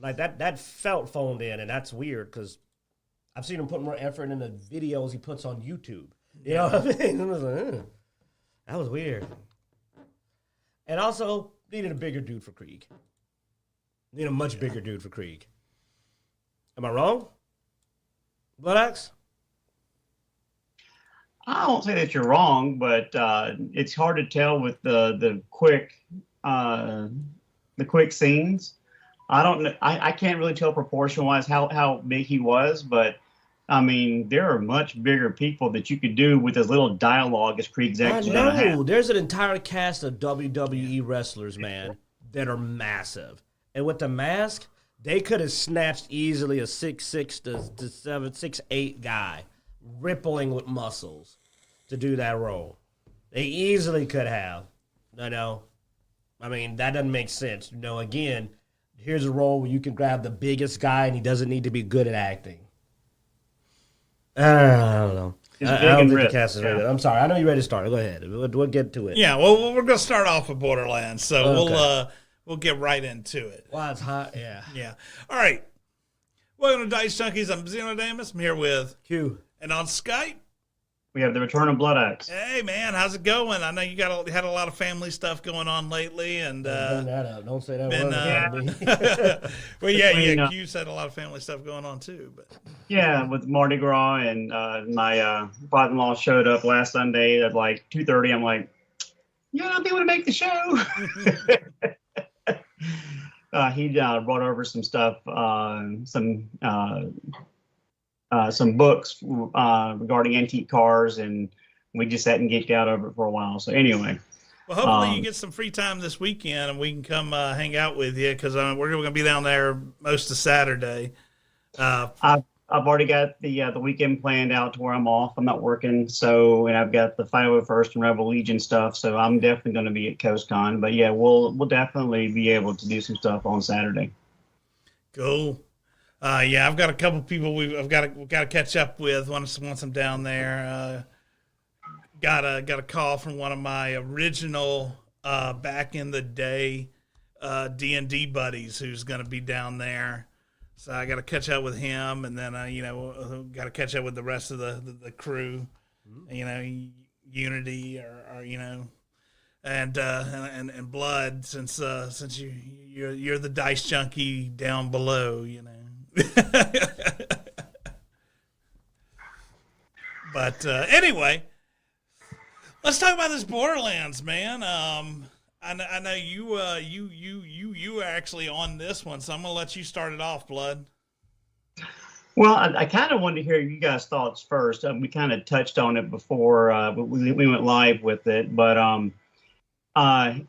Like that felt phoned in, and that's weird because I've seen him put more effort in the videos he puts on YouTube. You know what I mean? I was like, that was weird. And also needed a bigger dude for Krieg. Need a much bigger dude for Krieg. Am I wrong? Bloodaxe? I won't say that you're wrong, but it's hard to tell with the quick scenes. I don't know. I can't really tell proportion wise how big he was, but I mean there are much bigger people that you could do with as little dialogue as Krieg's I actually gonna have. know. There's an entire cast of WWE wrestlers, man, that are massive. And with the mask, they could have snatched easily a 6'6" to 6'8" guy, rippling with muscles, to do that role. They easily could have. I know. I mean, that doesn't make sense. You know, again, here's a role where you can grab the biggest guy and he doesn't need to be good at acting. I don't know. I don't think the cast is ready. I'm sorry. I know you're ready to start. Go ahead. We'll get to it. Yeah, well, we're going to start off with Borderlands, so Okay. we'll get right into it. Wow, it's hot. Yeah. Yeah. All right. Welcome to Dicejunkies. I'm Xenodamus. I'm here with Q. and on Skype. We have the return of Bloodaxe. Hey man, how's it going? I know you had a lot of family stuff going on lately, and Bring that up. Don't say that been, word. well, yeah, Between, Q said a lot of family stuff going on too. But Yeah, with Mardi Gras and my father-in-law showed up last Sunday at like 2:30. I'm like, yeah, I'll be able to make the show. He brought over some stuff, some books regarding antique cars, and we just sat and geeked out over it for a while. So anyway, well, hopefully you get some free time this weekend, and we can come hang out with you because we're going to be down there most of Saturday. I've already got the weekend planned out to where I'm off. I'm not working, so and I've got the 501st and Rebel Legion stuff. So I'm definitely going to be at CoastCon. But yeah, we'll definitely be able to do some stuff on Saturday. Cool. Yeah, I've got a couple people we've got to catch up with once I'm down there. Got a call from one of my original back in the day D&D buddies who's going to be down there. So I got to catch up with him, and then got to catch up with the rest of the crew. You know, Unity or and Blood, since you're the dice junkie down below, you know. But anyway, let's talk about this Borderlands, man. I know you were actually on this one, so I'm gonna let you start it off, Blood. Well, I kind of wanted to hear you guys' thoughts first. We kind of touched on it before we went live with it, but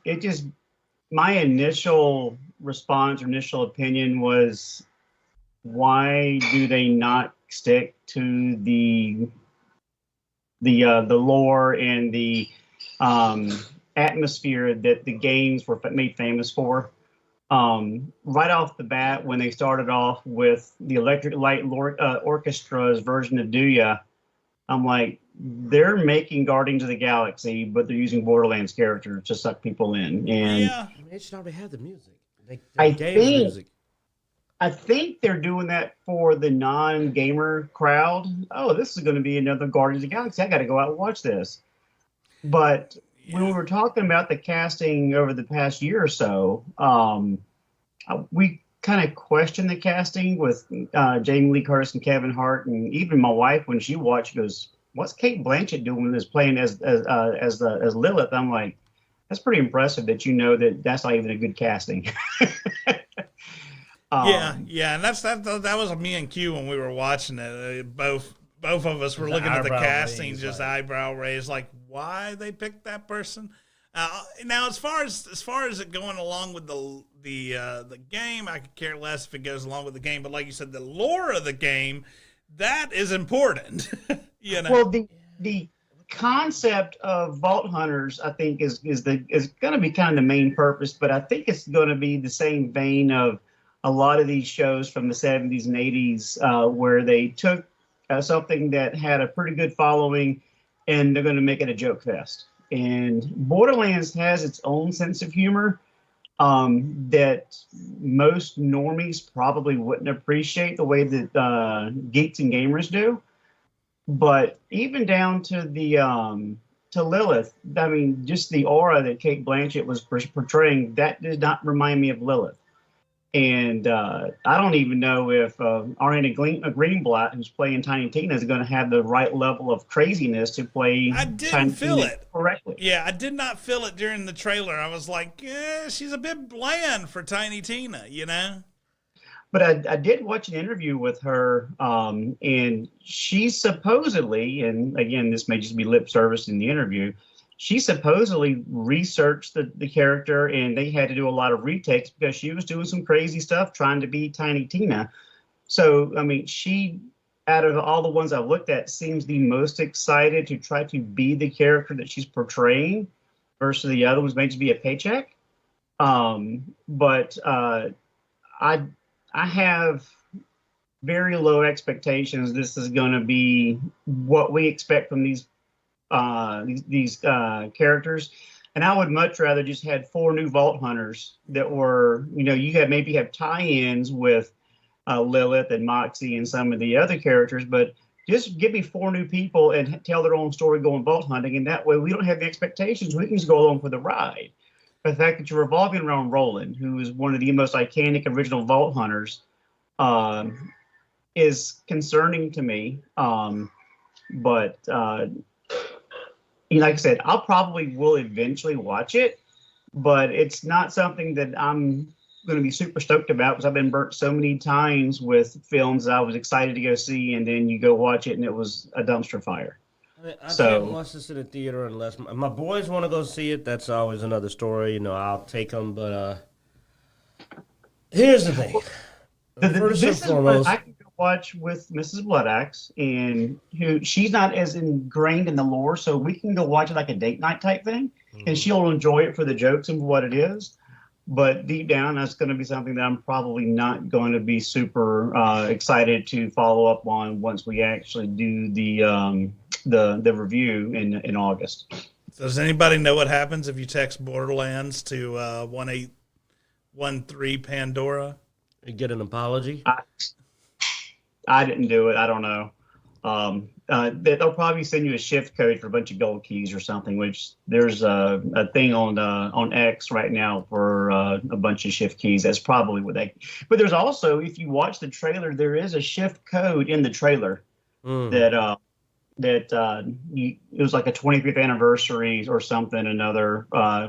it just my initial response or initial opinion was, why do they not stick to the lore and the atmosphere that the games were made famous for? Right off the bat, when they started off with the Electric Light Orchestra's version of Duya, I'm like, they're making Guardians of the Galaxy, but they're using Borderlands characters to suck people in. And Yeah, They should already have the music. I gave the think- music. I think they're doing that for the non-gamer crowd. Oh, this is going to be another Guardians of the Galaxy. I got to go out and watch this. But when we were talking about the casting over the past year or so, we kind of questioned the casting with Jamie Lee Curtis and Kevin Hart, and even my wife, when she watched, goes, "What's Kate Blanchett doing this playing as Lilith?" I'm like, that's pretty impressive that you know that's not even a good casting. yeah, and that was me and Q when we were watching it. Both of us were looking at the casting, raise, just like, eyebrow raised, like why they picked that person. Now, as far as it going along with the game, I could care less if it goes along with the game. But like you said, the lore of the game, that is important. You know. Well, the concept of Vault Hunters, I think, is going to be kind of the main purpose. But I think it's going to be the same vein of a lot of these shows from the 70s and 80s, where they took something that had a pretty good following, and they're going to make it a joke fest. And Borderlands has its own sense of humor, that most normies probably wouldn't appreciate the way that geeks and gamers do. But even down to the to Lilith, I mean, just the aura that Kate Blanchett was portraying, that did not remind me of Lilith. And I don't even know if Ariana Greenblatt, who's playing Tiny Tina, is going to have the right level of craziness to play. I didn't Tiny feel Tina it correctly. Yeah, I did not feel it during the trailer. I was like, yeah, she's a bit bland for Tiny Tina, you know? But I did watch an interview with her, and she supposedly, and again, this may just be lip service in the interview, she supposedly researched the character, and they had to do a lot of retakes because she was doing some crazy stuff trying to be Tiny Tina. So, I mean, she, out of all the ones I've looked at, seems the most excited to try to be the character that she's portraying versus the other ones may just be a paycheck. But I have very low expectations. This is going to be what we expect from these characters, and I would much rather just had 4 new Vault Hunters that were, you had maybe have tie-ins with Lilith and Moxie and some of the other characters, but just give me 4 new people and tell their own story going Vault hunting, and that way we don't have the expectations. We can just go along for the ride. The fact that you're revolving around Roland, who is one of the most iconic original Vault Hunters, is concerning to me. But like I said, I'll probably will eventually watch it, but it's not something that I'm going to be super stoked about because I've been burnt so many times with films that I was excited to go see, and then you go watch it and it was a dumpster fire. I can't watch this in the theater unless my boys want to go see it. That's always another story. I'll take them. But here's the thing. First and foremost, I can go watch with Mrs. Bloodaxe, and she's not as ingrained in the lore, so we can go watch it like a date night type thing, and she'll enjoy it for the jokes and for what it is. But deep down, that's going to be something that I'm probably not going to be super excited to follow up on once we actually do the review in August. So does anybody know what happens if you text Borderlands to 1813 Pandora? You get an apology? I didn't do it. I don't know. They'll probably send you a shift code for a bunch of gold keys or something, which there's a thing on X right now for a bunch of shift keys. That's probably what they. But there's also, if you watch the trailer, there is a shift code in the trailer that it was like a 25th anniversary or something, another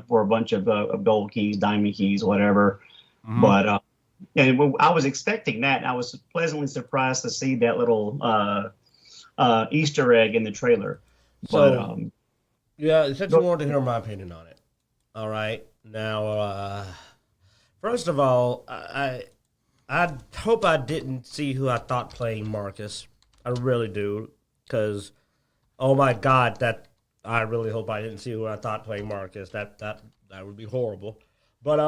for a bunch of gold keys, diamond keys, whatever. But and I was expecting that. I was pleasantly surprised to see that little Easter egg in the trailer. But yeah, since you wanted to hear my opinion on it. All right. Now, first of all, I hope I didn't see who I thought playing Marcus. I really do, because oh my God, I really hope I didn't see who I thought playing Marcus. That would be horrible. But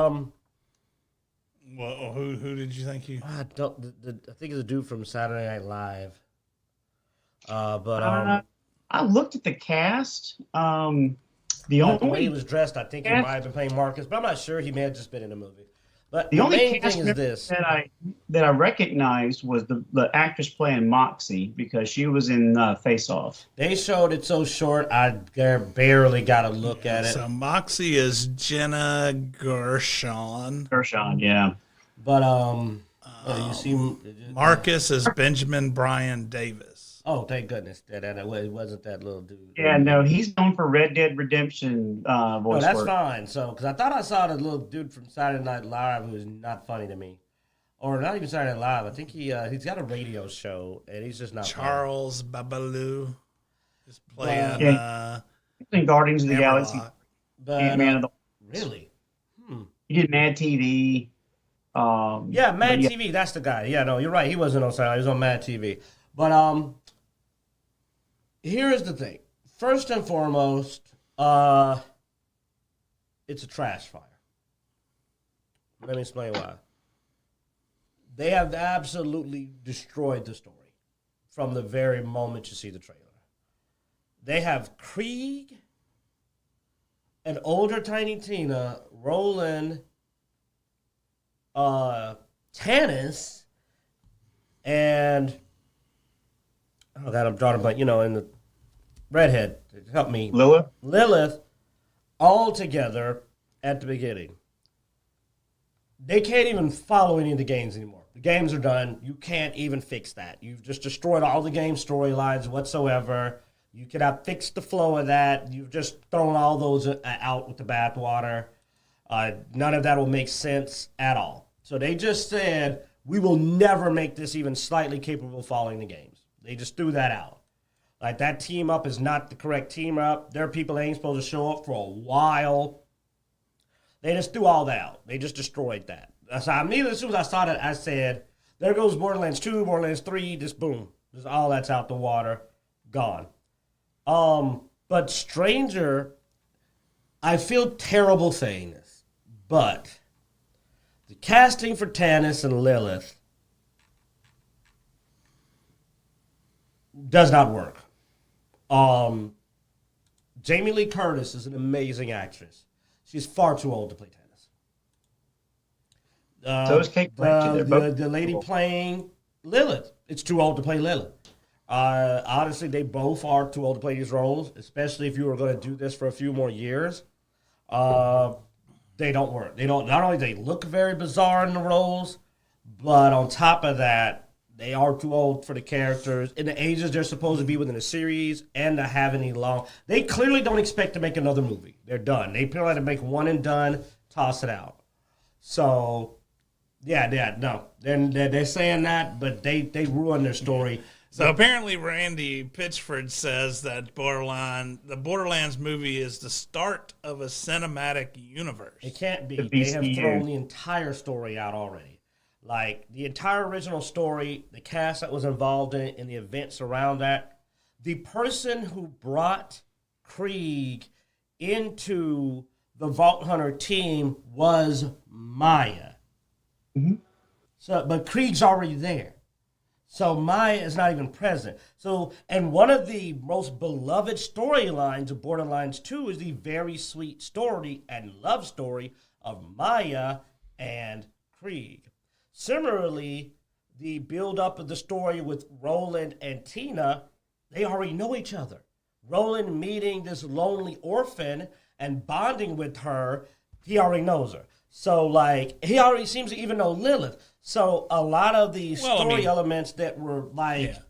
well, who did you think you? I don't. I think it's a dude from Saturday Night Live. But I looked at the cast. The way he was dressed, I think he might have been playing Marcus, but I'm not sure. He may have just been in a movie. But the only main cast thing is this that I recognized was the actress playing Moxie, because she was in Face Off. They showed it so short, I barely got a look at it. So Moxie is Jenna Gershon. Gershon, yeah. But you see, Marcus is Benjamin Brian Davis. Oh, thank goodness that it wasn't that little dude. Yeah, no, he's known for Red Dead Redemption voice that's work. fine. So, because I thought I saw the little dude from Saturday Night Live who was not funny to me, or not even Saturday Night Live. I think he's got a radio show and he's just not. Charles Babalu is playing. He's in Guardians of the Galaxy. But really, he did Mad TV. Yeah, Mad TV. That's the guy. Yeah, no, you're right. He wasn't on Saturday. He was on Mad TV. But here is the thing. First and foremost, it's a trash fire. Let me explain why. They have absolutely destroyed the story from the very moment you see the trailer. They have Krieg, an older Tiny Tina, Roland, Tannis and oh god, I'm drawing a blank. In the redhead, help me, Lilith, all together at the beginning. They can't even follow any of the games anymore. The games are done. You can't even fix that. You've just destroyed all the game storylines whatsoever. You cannot fix the flow of that. You've just thrown all those out with the bathwater. None of that will make sense at all. So they just said, we will never make this even slightly capable of following the games. They just threw that out. Like, that team up is not the correct team up. Their people ain't supposed to show up for a while. They just threw all that out. They just destroyed that. So immediately, as soon as I saw that, I said, there goes Borderlands 2, Borderlands 3, just boom. Just all that's out the water, gone. But Stranger, I feel terrible saying this, but the casting for Tannis and Lilith does not work. Jamie Lee Curtis is an amazing actress. She's far too old to play Tannis. So is Kate Blanchett. The lady playing Lilith, it's too old to play Lilith. Honestly, they both are too old to play these roles, especially if you were going to do this for a few more years. They don't work. Not only they look very bizarre in the roles, but on top of that, they are too old for the characters in the ages they're supposed to be within the series and to have any long. They clearly don't expect to make another movie. They're done. They plan to make one and done, toss it out. So, no. They're saying that, but they ruined their story. So apparently Randy Pitchford says that the Borderlands movie is the start of a cinematic universe. It can't be. They have thrown the entire story out already. Like, the entire original story, the cast that was involved in it, and the events around that. The person who brought Krieg into the Vault Hunter team was Maya. Mm-hmm. But Krieg's already there. So Maya is not even present. So, and one of the most beloved storylines of Borderlands 2 is the very sweet story and love story of Maya and Krieg. Similarly, the build-up of the story with Roland and Tina, they already know each other. Roland meeting this lonely orphan and bonding with her, he already knows her. So, like, he already seems to even know Lilith. So, a lot of the story elements that were,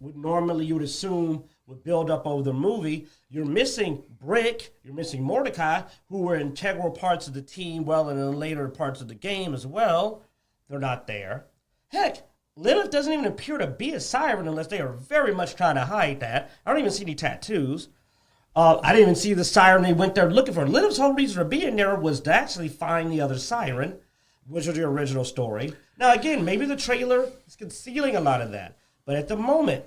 normally you would assume would build up over the movie, you're missing Brick, you're missing Mordecai, who were integral parts of the team, well, in the later parts of the game as well. They're not there. Heck, Lilith doesn't even appear to be a siren unless they are very much trying to hide that. I don't even see any tattoos. I didn't even see the siren they went there looking for. Lilith's whole reason for being there was to actually find the other siren, which was the original story. Now, again, maybe the trailer is concealing a lot of that. But at the moment,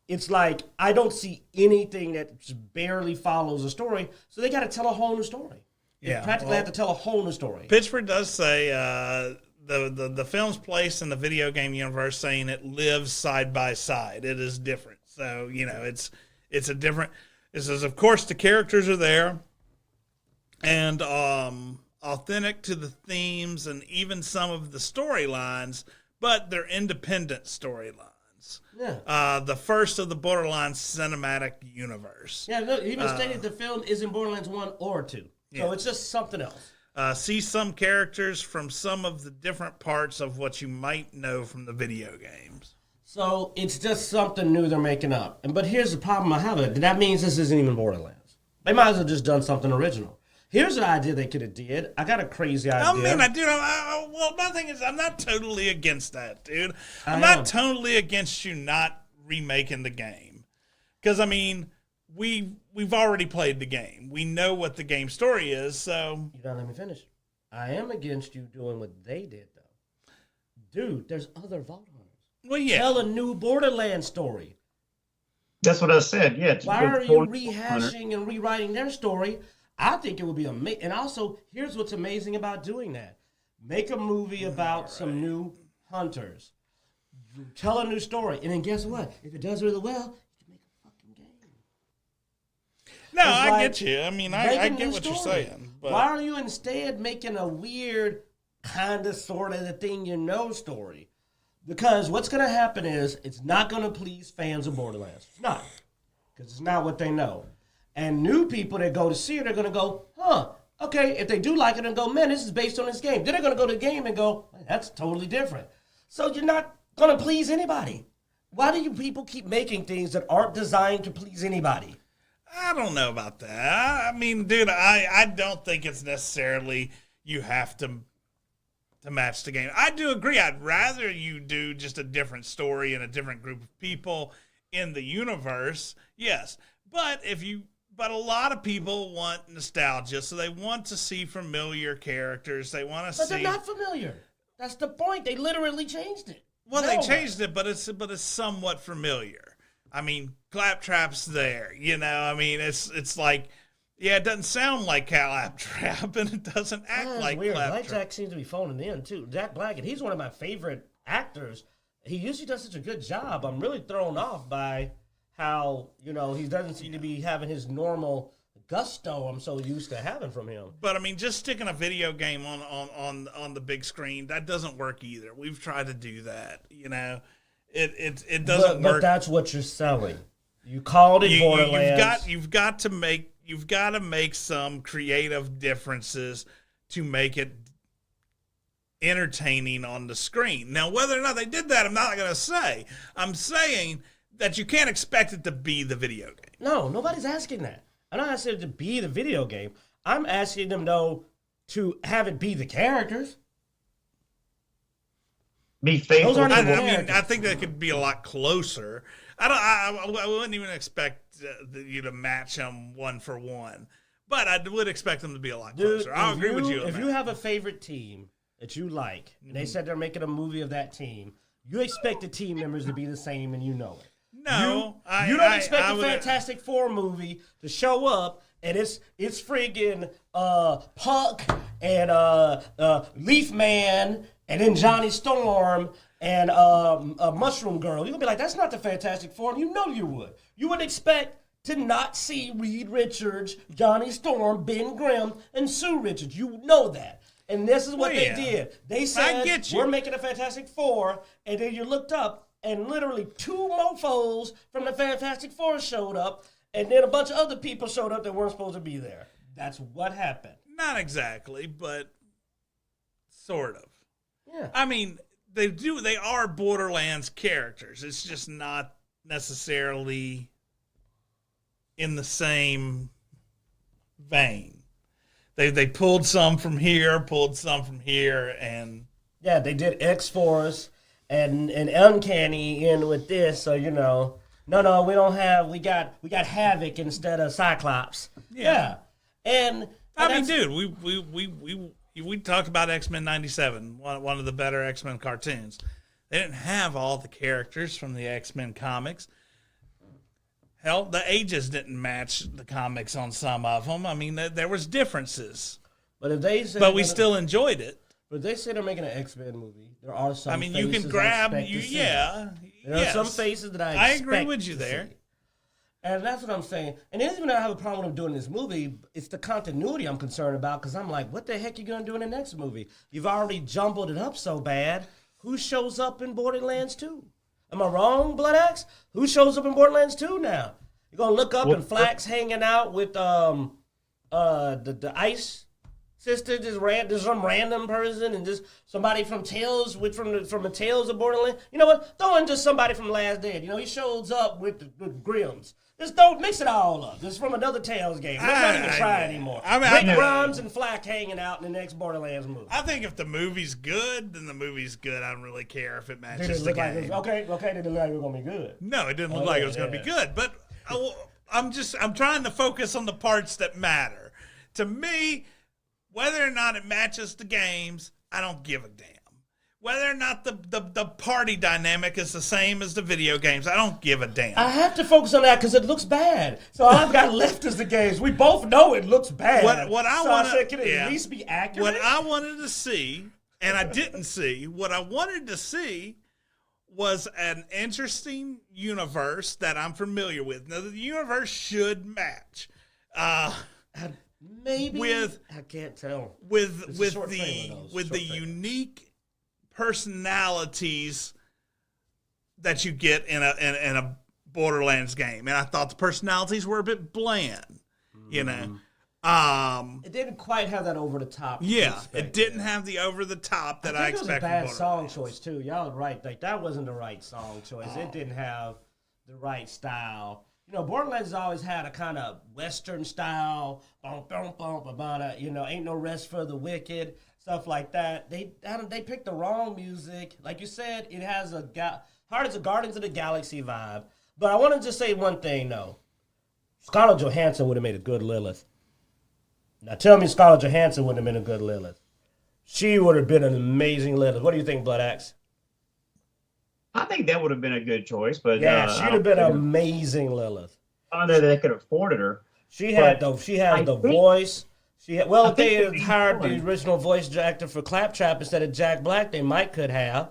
it's like I don't see anything that just barely follows the story. So they got to tell a whole new story. They practically have to tell a whole new story. Pitchford does say the film's place in the video game universe, saying it lives side by side. It is different. So, it's a different... It says, of course, the characters are there and authentic to the themes and even some of the storylines, but they're independent storylines. Yeah. The first of the Borderlands cinematic universe. Yeah, look, even stated the film isn't Borderlands 1 or 2. So it's just something else. See some characters from some of the different parts of what you might know from the video games. So it's just something new they're making up. But here's the problem I have with it. That means this isn't even Borderlands. They might as well just done something original. Here's an idea they could have did. I got a crazy idea. My thing is, I'm not totally against that, dude. I'm not totally against you not remaking the game. Because, we've already played the game. We know what the game story is, so... You don't let me finish. I am against you doing what they did, though. Dude, there's other Vault Hunters. Well, yeah. Tell a new Borderlands story. That's what I said, yeah. Why are you rehashing and rewriting their story? I think it would be amazing. And also, here's what's amazing about doing that. Make a movie about some new hunters. Tell a new story. And then guess what? If it does really well, you can make a fucking game. No, I get you. I get what you're saying. But why are you instead making a weird kind of, sort of the thing you know story. Because what's going to happen is it's not going to please fans of Borderlands. It's not. Because it's not what they know. And new people that go to see it are going to go, huh, okay, if they do like it and go, man, this is based on this game. Then they're going to go to the game and go, that's totally different. So you're not going to please anybody. Why do you people keep making things that aren't designed to please anybody? I don't know about that. I mean, dude, I don't think it's necessarily you have to match the game. I do agree. I'd rather you do just a different story and a different group of people in the universe. Yes. But a lot of people want nostalgia, so they want to see familiar characters. They want to see. But they're not familiar. That's the point. They literally changed it. Well, they changed it, but it's somewhat familiar. I mean, Claptrap's there. You know, I mean, it's like, yeah, it doesn't sound like Claptrap, and it doesn't act like weird. Claptrap. Blackjack seems to be phoning in too. Jack Black, he's one of my favorite actors. He usually does such a good job. I'm really thrown off by how, he doesn't seem to be having his normal gusto I'm so used to having from him. But I mean, just sticking a video game on the big screen, that doesn't work either. We've tried to do that, It doesn't work. But that's what you're selling. You called it Borderlands. You've got to make some creative differences to make it entertaining on the screen. Now, whether or not they did that, I'm not going to say. I'm saying that you can't expect it to be the video game. No, nobody's asking that. I'm not asking it to be the video game. I'm asking them, though, to have it be the characters. Be faithful. I think that could be a lot closer. I wouldn't even expect you to match them one for one, but I would expect them to be a lot closer. I'll agree with you. If you have a favorite team that you like, and they said they're making a movie of that team, you expect the team members to be the same, and you know it. No, you don't expect a Fantastic Four movie to show up and it's friggin' Puck and Leaf Man and then Johnny Storm and Mushroom Girl. You're gonna be like, that's not the Fantastic Four, and you know you would. You would expect to not see Reed Richards, Johnny Storm, Ben Grimm, and Sue Richards. You know that. And this is what they did. They said, we're making a Fantastic Four, and then you looked up, and literally two mofos from the Fantastic Four showed up, and then a bunch of other people showed up that weren't supposed to be there. That's what happened. Not exactly, but sort of. Yeah. I mean, they are Borderlands characters. It's just not necessarily in the same vein. They pulled some from here, and yeah, they did X-Force and Uncanny in with this, so no, we don't have, we got Havoc instead of Cyclops. Yeah. And I mean, dude, we talked about X-Men 97, one of the better X-Men cartoons. They didn't have all the characters from the X-Men comics. Hell, the ages didn't match the comics on some of them. I mean, there was differences. But we still enjoyed it. But they say they're making an X-Men movie. There are some. I mean, you can grab There are some faces that I agree with you there. See. And that's what I'm saying. And it isn't even that I have a problem with doing this movie. It's the continuity I'm concerned about, because I'm like, what the heck are you going to do in the next movie? You've already jumbled it up so bad. Who shows up in Borderlands 2? Am I wrong, Bloodaxe? Who shows up in Borderlands 2 now? You're going to look up and Flax hanging out with the Ice Sister, just some random person, and just somebody from Tales from the Tales of Borderlands. You know what? Throw in just somebody from Last Dead. He shows up with Grimms. Just don't mix it all up. This is from another Tales game. Let's not even try anymore. Rick Grimes and Flack hanging out in the next Borderlands movie. I think if the movie's good, then the movie's good. I don't really care if it matches the game. Okay, it didn't look like it was going to be good. No, it didn't look like it was going to be good. But I'm trying to focus on the parts that matter. To me, whether or not it matches the games, I don't give a damn. Whether or not the party dynamic is the same as the video games, I don't give a damn. I have to focus on that because it looks bad. So all I've got left is the games. We both know it looks bad. I said, can it at least be accurate? What I wanted to see, and I didn't see, what I wanted to see was an interesting universe that I'm familiar with. Now, the universe should match. Maybe I can't tell. With the unique personalities that you get in a Borderlands game, and I thought the personalities were a bit bland. You know, it didn't quite have that over the top. Yeah, it didn't have the over the top that I expected. It was a bad song choice too. Y'all are right. Like that wasn't the right song choice. It didn't have the right style. You know, Borderlands has always had a kind of Western style, you know, ain't no rest for the wicked, stuff like that. They picked the wrong music. Like you said, it has Heart is a Guardians of the Galaxy vibe. But I want to just say one thing, though. Scarlett Johansson would have made a good Lilith. Now tell me Scarlett Johansson wouldn't have been a good Lilith. She would have been an amazing Lilith. What do you think, Bloodaxe? I think that would have been a good choice, but yeah, she'd have been an amazing Lilith. I don't know that they could have afforded her. She had the voice. If they had hired the original voice actor for Claptrap instead of Jack Black, they could have.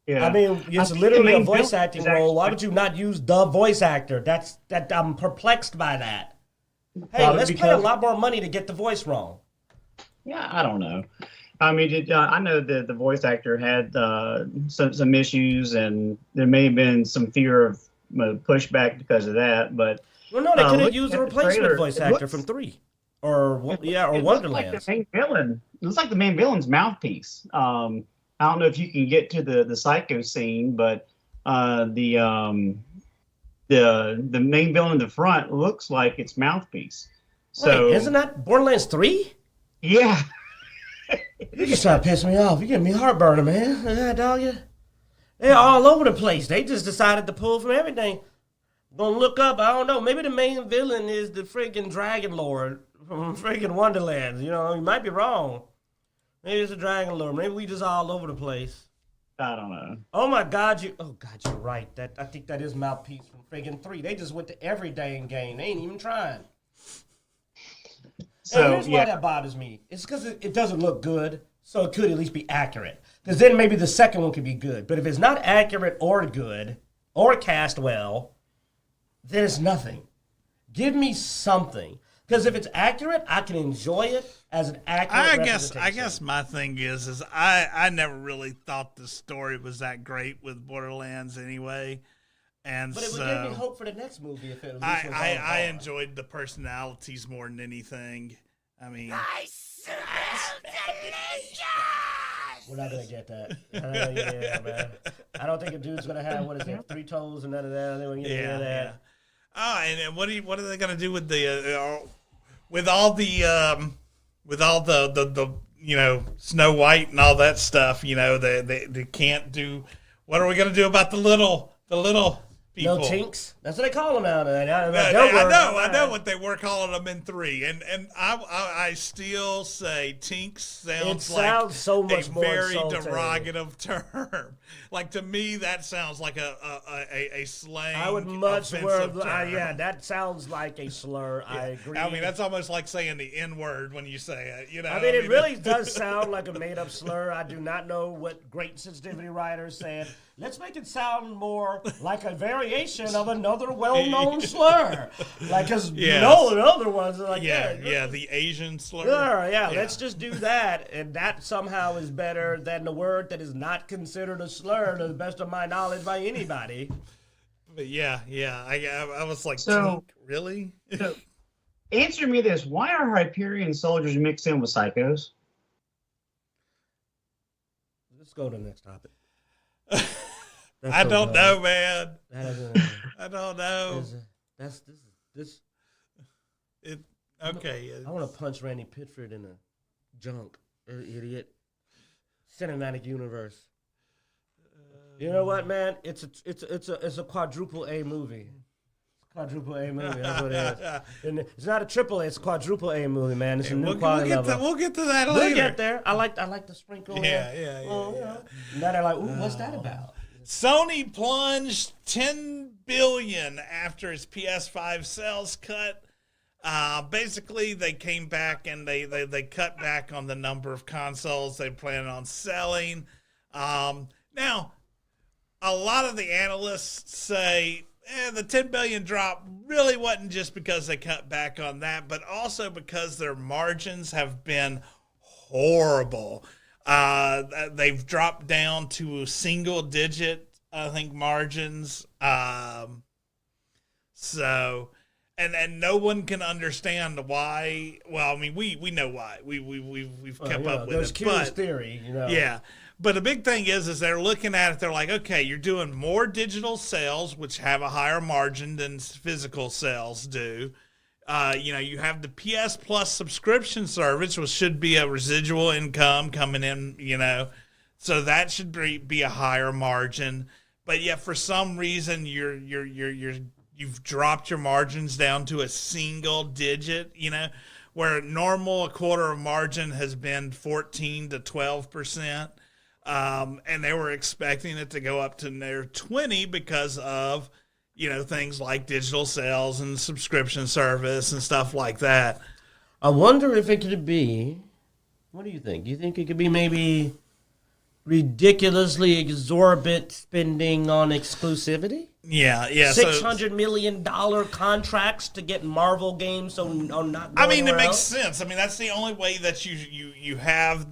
Yeah. I mean, it's literally a voice acting role. Why would you not use the voice actor? I'm perplexed by that. Hey, let's pay a lot more money to get the voice wrong. Yeah, I don't know. I mean, I know that the voice actor had some issues, and there may have been some fear of pushback because of that. But no, they could have used a replacement voice actor from 3 or Wonderlands. Like the main villain. It looks like the main villain's mouthpiece. I don't know if you can get to the Psycho scene, but the main villain in the front looks like its mouthpiece. So wait, isn't that Borderlands 3? Yeah. You just trying to piss me off. You getting me heartburn, man. Yeah, dog. They're all over the place. They just decided to pull from everything. Gonna look up. I don't know. Maybe the main villain is the freaking Dragon Lord from freaking Wonderlands. You know, you might be wrong. Maybe it's a Dragon Lord. Maybe we just all over the place. I don't know. Oh my God, you're right. I think that is mouthpiece from freaking 3. They just went to every dang game. They ain't even trying. So and here's why that bothers me. It's because it doesn't look good, so it could at least be accurate. Because then maybe the second one could be good. But if it's not accurate or good or cast well, then it's nothing. Give me something. Because if it's accurate, I can enjoy it as an accurate representation. I guess my thing is I never really thought the story was that great with Borderlands anyway. And but it would give me hope for the next movie if it was. I enjoyed the personalities more than anything. I mean, we're not gonna get that. Yeah, man. I don't think a dude's gonna have 3 toes and none of that. Yeah. Oh, and what are they gonna do with the with all the you know, Snow White and all that stuff? You know, they can't do. What are we gonna do about the little people? No tinks. That's what they call them out there. I know what they were calling them in 3, and I still say tinks sounds so much a more very insulting. Derogative term. Like to me, that sounds like a slang. I would much more. Yeah, that sounds like a slur. Yeah. I agree. I mean, that's almost like saying the N-word when you say it. You know. I mean, it really does sound like a made-up slur. I do not know what great sensitivity writers said. Let's make it sound more like a variation of another well-known slur. Like, because the other ones are like, the Asian slur. Yeah, let's just do that. And that somehow is better than the word that is not considered a slur, to the best of my knowledge, by anybody. But I was like, so, really? So, answer me this. Why are Hyperion soldiers mixed in with psychos? Let's go to the next topic. I don't know, man. I don't know. Okay. I want to punch Randy Pitchford in the junk, idiot. Cinematic universe. You know what, man? It's a quadruple A movie. Quadruple A movie. That's what it is. And it's not a triple A. It's a quadruple A movie, man. It's a new quality level. We'll get to that later. We'll get there. I like the sprinkle. Yeah. Now they're like, ooh, what's that about? Sony plunged $10 billion after its PS5 sales cut. Basically, they came back and they cut back on the number of consoles they plan on selling. Now, a lot of the analysts say the 10 billion drop really wasn't just because they cut back on that, but also because their margins have been horrible. They've dropped down to single digit, I think, margins. So, and no one can understand why. Well, I mean, we know why. We've kept up with there's it. Q's But theory, you know. yeah. But the big thing is they're looking at it. They're like, okay, you're doing more digital sales, which have a higher margin than physical sales do. You have the PS Plus subscription service, which should be a residual income coming in, so that should be a higher margin. But yet, for some reason, you've dropped your margins down to a single digit. Where normal a quarter of margin has been 14 to 12%. And they were expecting it to go up to near 20 because of, things like digital sales and subscription service and stuff like that. I wonder if it could be, what do you think? Do you think it could be maybe ridiculously exorbitant spending on exclusivity? Yeah. $600 million contracts to get Marvel games on not. I mean, it makes sense. I mean, that's the only way that you have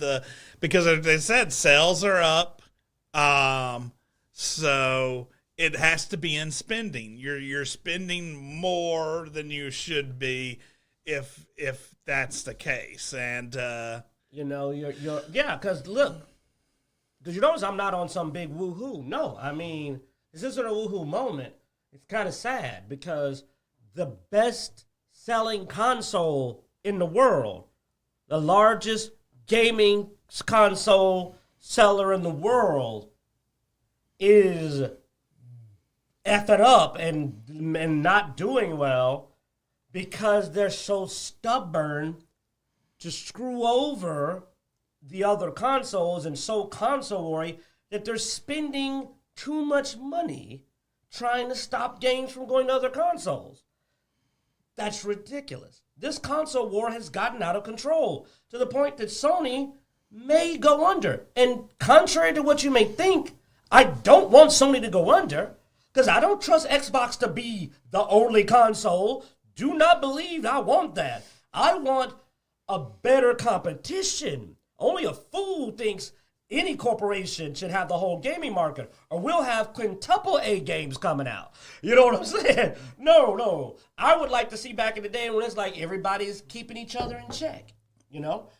because as they said, sales are up. So it has to be in spending. You're spending more than you should be if that's the case. And because you notice I'm not on some big woohoo. No, I mean, this isn't a woohoo moment. It's kind of sad because the best selling console in the world, the largest gaming console seller in the world, is effing up and not doing well because they're so stubborn to screw over the other consoles and so console-oriented that they're spending too much money trying to stop games from going to other consoles. That's ridiculous. This console war has gotten out of control to the point that Sony may go under. And contrary to what you may think, I don't want Sony to go under because I don't trust Xbox to be the only console. Do not believe I want that. I want a better competition. Only a fool thinks any corporation should have the whole gaming market, or we'll have quintuple A games coming out. You know what I'm saying? No. I would like to see back in the day when it's like everybody's keeping each other in check.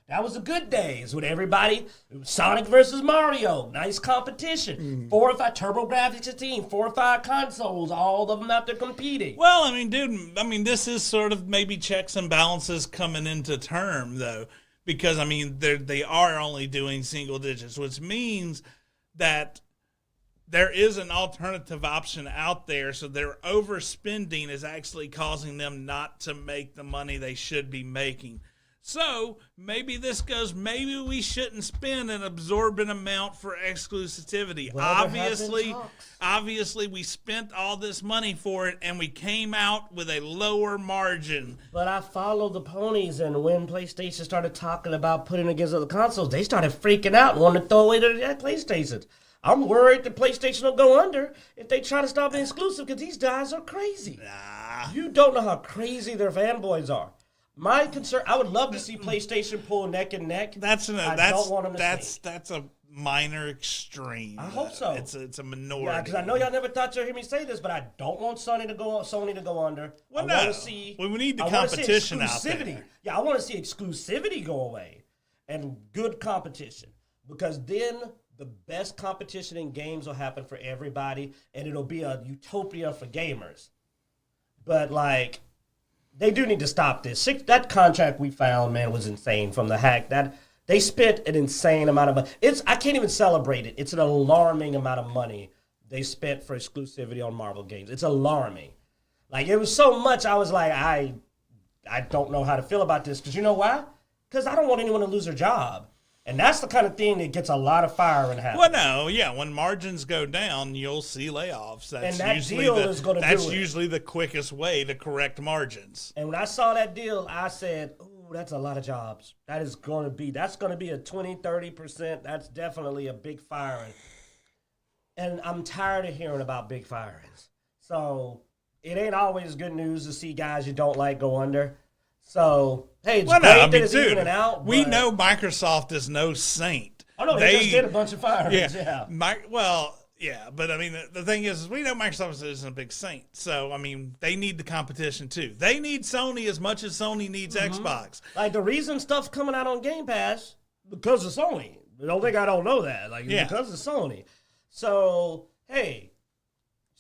That was the good days with everybody. Sonic versus Mario, nice competition. 4 or 5 TurboGrafx 4 or 5 consoles, all of them out there competing. Well, I mean, dude, this is sort of maybe checks and balances coming into term, though. Because, I mean, they are only doing single digits, which means that there is an alternative option out there. So their overspending is actually causing them not to make the money they should be making. So maybe maybe we shouldn't spend an absorbent amount for exclusivity. Obviously, we spent all this money for it, and we came out with a lower margin. But I follow the ponies, and when PlayStation started talking about putting against other consoles, they started freaking out and wanting to throw away their PlayStations. I'm worried that PlayStation will go under if they try to stop it exclusive because these guys are crazy. Nah. You don't know how crazy their fanboys are. My concern, I would love to see PlayStation pull neck and neck. That's a minor extreme. I hope so. It's a minority. Yeah, because I know y'all never thought you'd hear me say this, but I don't want Sony to go under. Well, I want to see. We need the competition out there. Yeah, I want to see exclusivity go away and good competition, because then the best competition in games will happen for everybody, and it'll be a utopia for gamers. But they do need to stop this. That contract we found, man, was insane from the hack. That they spent an insane amount of money. I can't even celebrate it. It's an alarming amount of money they spent for exclusivity on Marvel games. It's alarming. It was so much. I was like, I don't know how to feel about this. Because you know why? Because I don't want anyone to lose their job. And that's the kind of thing that gets a lot of fire and happen. Well, no, yeah. When margins go down, you'll see layoffs. That's usually the quickest way to correct margins. And when I saw that deal, I said, "Ooh, that's a lot of jobs. That's going to be a 20-30%. That's definitely a big firing." And I'm tired of hearing about big firings. So it ain't always good news to see guys you don't like go under. So, hey, it's Well, great no, I that mean, it's dude, evening out. we but- know Microsoft is no saint. Oh, no, they just did a bunch of firings, yeah. Yeah, but I mean, the thing is, we know Microsoft isn't a big saint. So, I mean, they need the competition too. They need Sony as much as Sony needs Xbox. Like, the reason stuff's coming out on Game Pass, because of Sony. I don't think I don't know that. Like, Yeah. because of Sony. So, hey,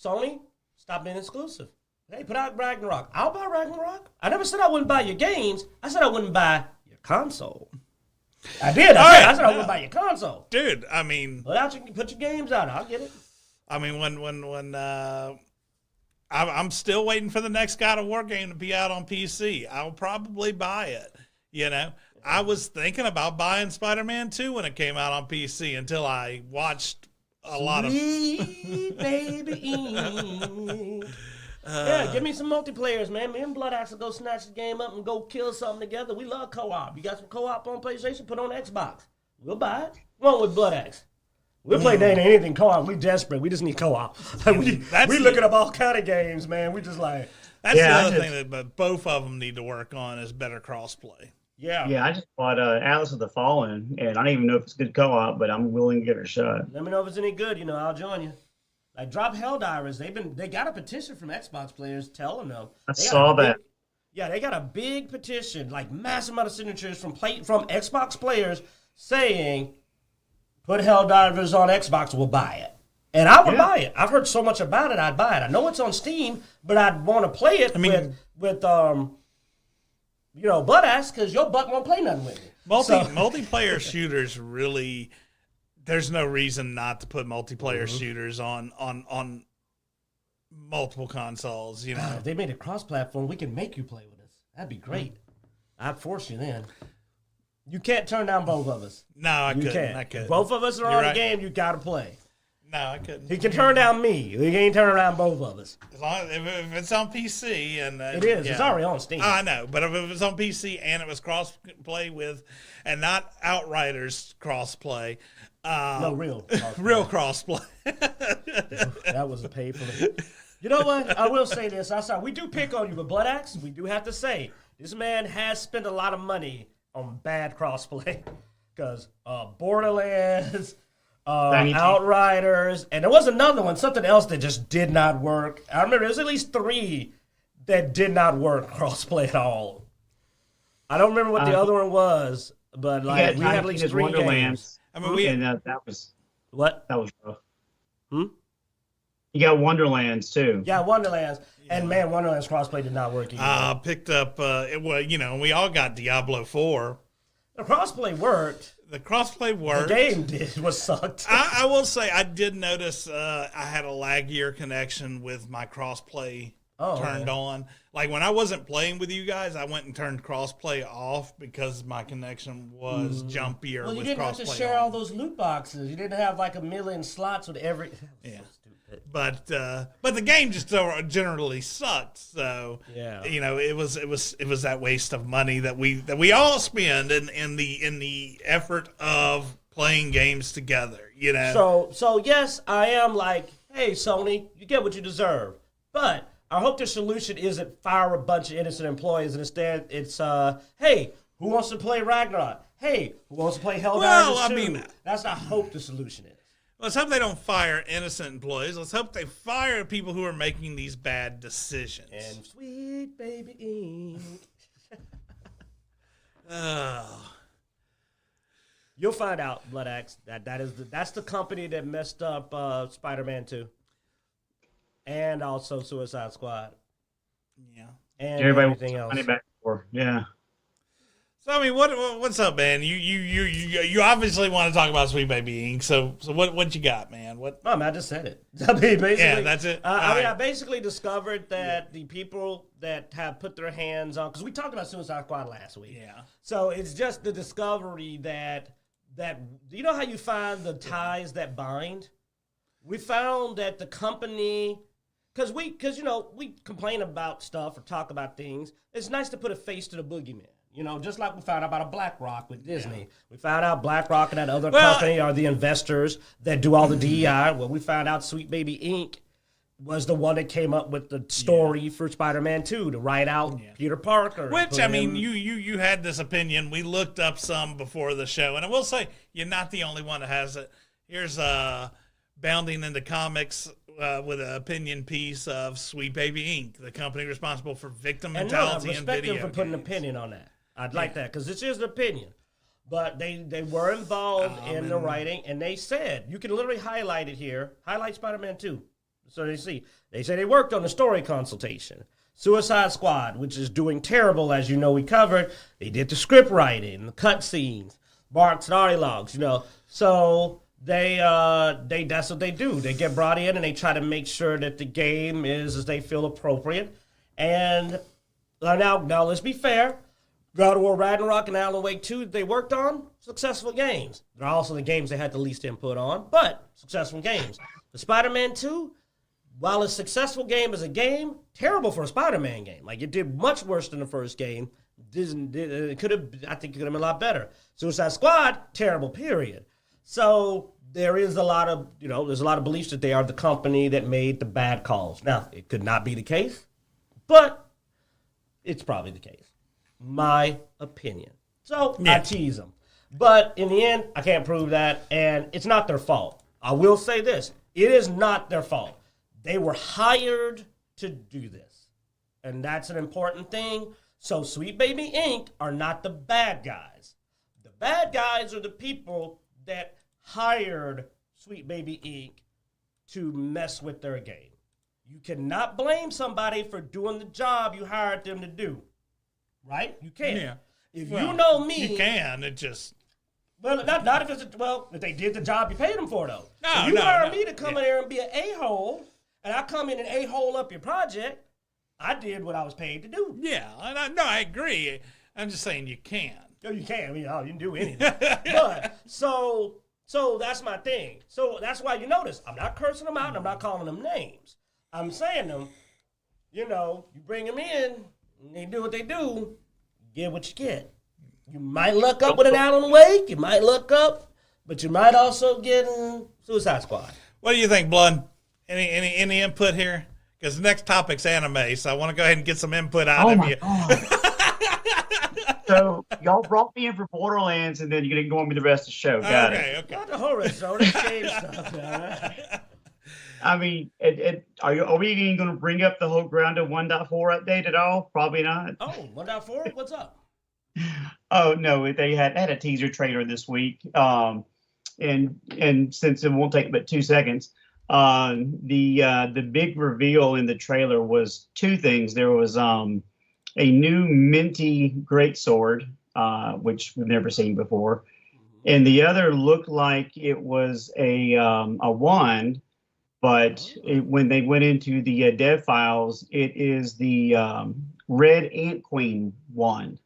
Sony, stop being exclusive. Hey, put out Ragnarok. I'll buy Ragnarok. I never said I wouldn't buy your games. I said I wouldn't buy your console. I did. I said I wouldn't buy your console. Dude, I mean, Put your games out. I'll get it. I mean, I'm still waiting for the next God of War game to be out on PC. I'll probably buy it. You know, I was thinking about buying Spider-Man 2 when it came out on PC until I watched a lot of. Baby. Yeah, give me some multiplayers, man. Me and Bloodaxe will go snatch the game up and go kill something together. We love co-op. You got some co-op on PlayStation? Put on Xbox. We'll buy it. One with Bloodaxe. We'll play anything co-op. We desperate. We just need co-op. we looking up all kind of games, man. We just like. That's the other thing that both of them need to work on is better crossplay. Yeah. Yeah, I just bought Atlas of the Fallen, and I don't even know if it's good co-op, but I'm willing to give it a shot. Let me know if it's any good. I'll join you. Like, drop Helldivers. They got a petition from Xbox players telling them. I saw that. Yeah, they got a big petition, like massive amount of signatures from Xbox players saying, put Helldivers on Xbox, we'll buy it. And I would buy it. I've heard so much about it, I'd buy it. I know it's on Steam, but I'd want to play it with Bloodaxe, because your butt won't play nothing with me. Multiplayer shooters really... There's no reason not to put multiplayer shooters on multiple consoles, you know. If they made it cross-platform, we can make you play with us. That'd be great. I'd force you then. You can't turn down both of us. No, I couldn't. Can't. I couldn't. Both of us are on the game, you got to play. No, I couldn't. He can turn down me. He can't turn around both of us. As long as, if it's on PC and it is. Yeah. It's already on Steam. I know, but if it was on PC and it was cross-play with, and not Outriders cross-play. No, real cross-play. Real cross-play. That was a pay for it. You know what? I will say this. We do pick on you, but Bloodaxe, we do have to say, this man has spent a lot of money on bad cross-play. Because Borderlands... Outriders, and there was another one, something else that just did not work. I remember there was at least 3 that did not work crossplay at all. I don't remember what the other one was, but we had at least 3 games. I mean, that was what? That was rough. You got Wonderlands too. Yeah, Wonderlands, and man, Wonderlands crossplay did not work either. Picked up. We all got Diablo 4. The crossplay worked. The crossplay worked. The game was sucked. I will say I did notice I had a laggier connection with my crossplay turned on. Like when I wasn't playing with you guys, I went and turned crossplay off because my connection was jumpier. Well, you with didn't have to share all those loot boxes. You didn't have like a million slots with every. Yeah. So but the game just generally sucked. So it was that waste of money that we all spend in the effort of playing games together. You know. So yes, I am like, hey Sony, you get what you deserve. But I hope the solution isn't fire a bunch of innocent employees, and instead it's hey, who wants to play Ragnarok? Hey, who wants to play Helldivers 2? That's I hope the solution is. Let's hope they don't fire innocent employees. Let's hope they fire people who are making these bad decisions. And sweet baby ink. You'll find out, Bloodaxe. That's the company that messed up Spider-Man 2. And also Suicide Squad. Yeah. And everybody everything else. Money back for. Yeah. So I mean, what's up, man? You obviously want to talk about Sweet Baby Ink. So what you got, man? What? I just said it. I mean, basically, yeah, that's it. I basically discovered that the people that have put their hands on, because we talked about Suicide Squad last week. Yeah. So it's just the discovery that you know how you find the ties that bind. We found that the company. Because we complain about stuff or talk about things. It's nice to put a face to the boogeyman. Just like we found out about BlackRock with Disney. Yeah. We found out BlackRock and that other company are the investors that do all the DEI. Well, we found out Sweet Baby Inc. was the one that came up with the story for Spider-Man 2 to write out Peter Parker. Which, I mean, you had this opinion. We looked up some before the show, and I will say you're not the only one that has it. Here's Bounding into Comics with an opinion piece of Sweet Baby Inc., the company responsible for victim mentality in video respect them for putting an opinion on that. I'd like that, because this is an opinion. But they were involved in the writing, and they said, you can literally highlight it here, highlight Spider-Man 2. So they say they worked on the story consultation. Suicide Squad, which is doing terrible, as you know we covered. They did the script writing, the cut scenes, Barks and dialogues, So that's what they do. They get brought in and they try to make sure that the game is as they feel appropriate. And now let's be fair. God of War Ragnarok and Alan Wake 2 they worked on, successful games. They're also the games they had the least input on, but successful games. The Spider-Man 2, while a successful game is a game, terrible for a Spider-Man game. Like, it did much worse than the first game. I think it could have been a lot better. Suicide Squad, terrible, period. So there is a lot of, there's a lot of beliefs that they are the company that made the bad calls. Now, it could not be the case, but it's probably the case. My opinion. So I tease them. But in the end, I can't prove that, and it's not their fault. I will say this. It is not their fault. They were hired to do this, and that's an important thing. So Sweet Baby Inc. are not the bad guys. The bad guys are the people that hired Sweet Baby Inc. to mess with their game. You cannot blame somebody for doing the job you hired them to do. Right? You can't. Yeah. If you know me... You can. It just... Well, not if it's... if they did the job you paid them for, though. No, if you hire me to come in there and be an a-hole, and I come in and a-hole up your project, I did what I was paid to do. Yeah. I agree. I'm just saying you can. No, you can. You can do anything. But, so that's my thing. So that's why you notice, I'm not cursing them out and I'm not calling them names. I'm saying them, you bring them in, and they do what they do, you get what you get. You might luck up with an Alan Wake, you might luck up, but you might also get Suicide Squad. What do you think, Blood? Any input here? Because the next topic's anime, so I want to go ahead and get some input out of you. God. So y'all brought me in for Borderlands, and then you're gonna ignore me the rest of the show. Got it. Okay. Not the horror show, that's game stuff. Man. I mean, are we even going to bring up the whole Grounded 1.4 update at all? Probably not. Oh, 1.4? What's up? Oh no, they had a teaser trailer this week, and since it won't take but 2 seconds, the big reveal in the trailer was two things. There was a new minty greatsword, which we've never seen before, and the other looked like it was a wand. But when they went into the dev files, it is the Red Ant Queen wand.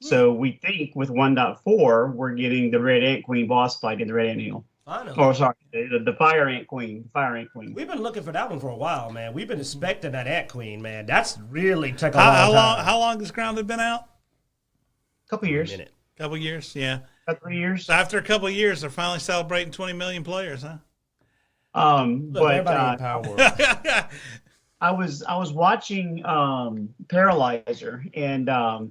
So we think with 1.4, we're getting the Red Ant Queen boss fight in the Red Ant Hill. Oh, sorry, the Fire Ant Queen. We've been looking for that one for a while, man. We've been expecting that Ant Queen, man. That's really took a long time. How long has Grounded been out? Couple years. Couple years, yeah. About 3 years. So after a couple of years, they're finally celebrating 20 million players, huh? Everybody in Power World. I was watching Paralyzer, and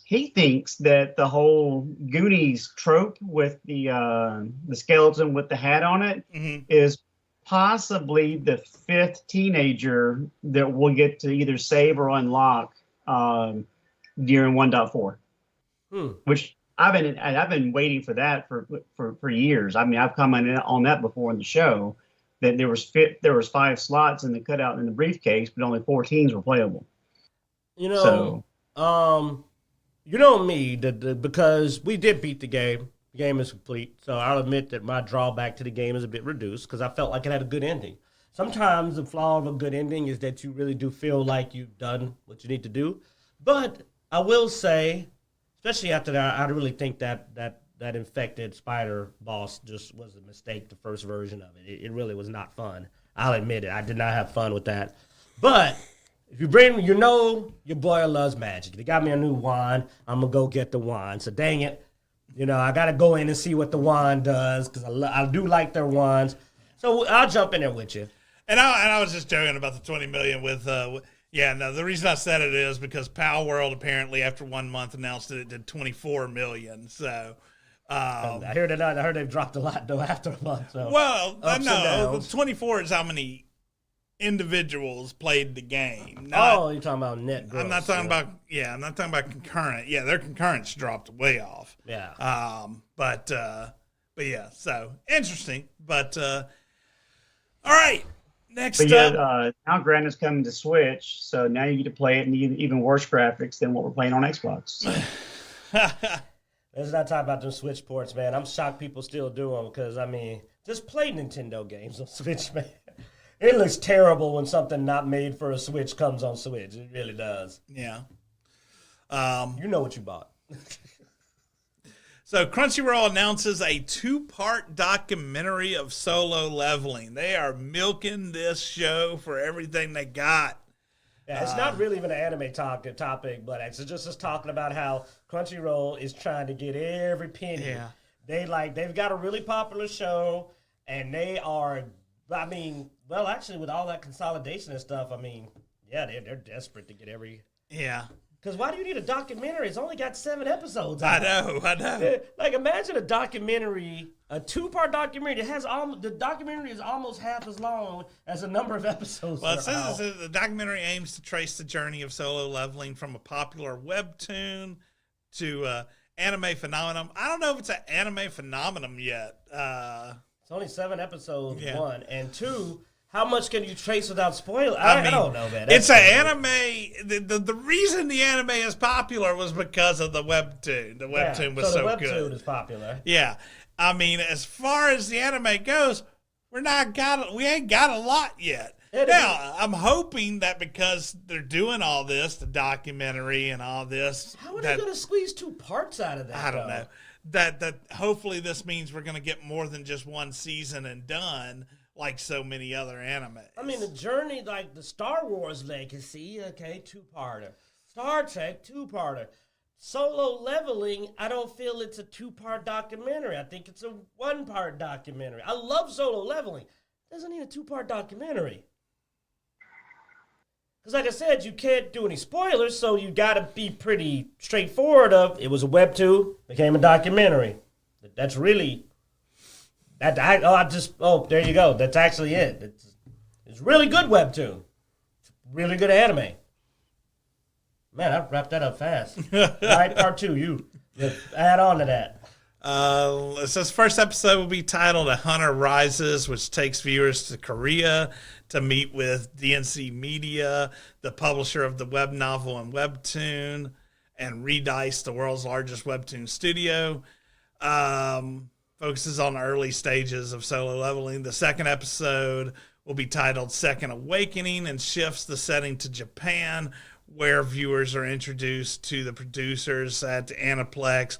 he thinks that the whole Goonies trope with the skeleton with the hat on it is possibly the fifth teenager that we'll get to either save or unlock during 1.4. Which I've been waiting for that for years. I mean, I've commented on that before in the show. That there was 5 slots in the cutout in the briefcase, but only 4 teams were playable. Me, because we did beat the game. The game is complete, so I'll admit that my drawback to the game is a bit reduced because I felt like it had a good ending. Sometimes the flaw of a good ending is that you really do feel like you've done what you need to do. But I will say, especially after that, I really think that infected spider boss just was a mistake, the first version of it. It really was not fun. I'll admit it. I did not have fun with that. But if you bring, your boy loves magic. They got me a new wand. I'm going to go get the wand. So dang it. I got to go in and see what the wand does because I do like their wands. So I'll jump in there with you. And I was just joking about the 20 million with the reason I said it is because Pal World apparently after 1 month announced that it did 24 million. So I heard it. I heard they've dropped a lot though after a month. So well, ups and no, downs. 24 is how many individuals played the game. You're talking about net gross. I'm not talking about I'm not talking about concurrent. Yeah, their concurrents dropped way off. Yeah. But yeah, so interesting. But all right. Next But up. now Grand is coming to Switch, so now you get to play it in even worse graphics than what we're playing on Xbox. Let's not talk about them Switch ports, man. I'm shocked people still do them because, I mean, just play Nintendo games on Switch, man. It looks terrible when something not made for a Switch comes on Switch. It really does. Yeah. You know what you bought. So Crunchyroll announces a 2-part documentary of Solo Leveling. They are milking this show for everything they got. Yeah, it's not really even an anime topic, but it's just us talking about how Crunchyroll is trying to get every penny. Yeah. They've got a really popular show, and they are, I mean, well, actually, with all that consolidation and stuff, I mean, yeah, they're desperate to get every. Yeah. Because why do you need a documentary? It's only got 7 episodes. I know. Like, imagine a documentary, a 2-part documentary. The documentary is almost half as long as the number of episodes. Well, it says the documentary aims to trace the journey of Solo Leveling from a popular webtoon to anime phenomenon. I don't know if it's an anime phenomenon yet. It's only 7 episodes, Yeah. 1. And 2, how much can you trace without spoiling? I don't know, man. It's an anime. The reason the anime is popular was because of the webtoon. The webtoon was so good. So the webtoon is popular. Yeah. I mean, as far as the anime goes, we ain't got a lot yet. Now, I'm hoping that because they're doing all this, the documentary and all this. How are they going to squeeze 2 parts out of that? I don't know. That hopefully this means we're going to get more than just 1 season and done, like so many other animes. I mean, the journey, like the Star Wars legacy, okay, 2-parter. Star Trek, 2-parter. Solo Leveling, I don't feel it's a 2-part documentary. I think it's a 1-part documentary. I love Solo Leveling. It doesn't need a 2-part documentary. Because like I said, you can't do any spoilers, so you got to be pretty straightforward of, it was a webtoon, became a documentary. That's really... there you go. That's actually it. It's really good webtoon. It's really good anime. Man, I wrapped that up fast. All right, part 2, you add on to that. It says first episode will be titled A Hunter Rises, which takes viewers to Korea to meet with DNC Media, the publisher of the web novel and webtoon, and Redice, the world's largest webtoon studio. Focuses on the early stages of Solo Leveling. The second episode will be titled Second Awakening and shifts the setting to Japan, where viewers are introduced to the producers at Aniplex,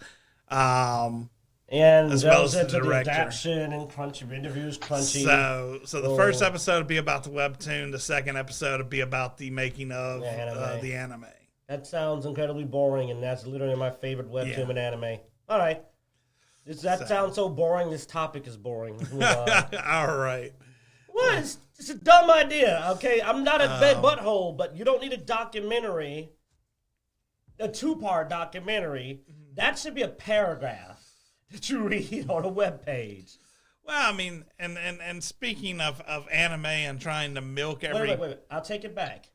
and as well as the into director. adaptation and interviews Crunchy. So the first episode will be about the webtoon. The second episode will be about the making of the anime. That sounds incredibly boring, and that's literally my favorite webtoon and anime. All right. Sounds so boring. This topic is boring. Let's move on. All right. What? It's a dumb idea, okay? I'm not a butthole, but you don't need a documentary, a 2-part documentary. That should be a paragraph that you read on a webpage. Well, I mean, and speaking of anime and trying to milk every... Wait. I'll take it back.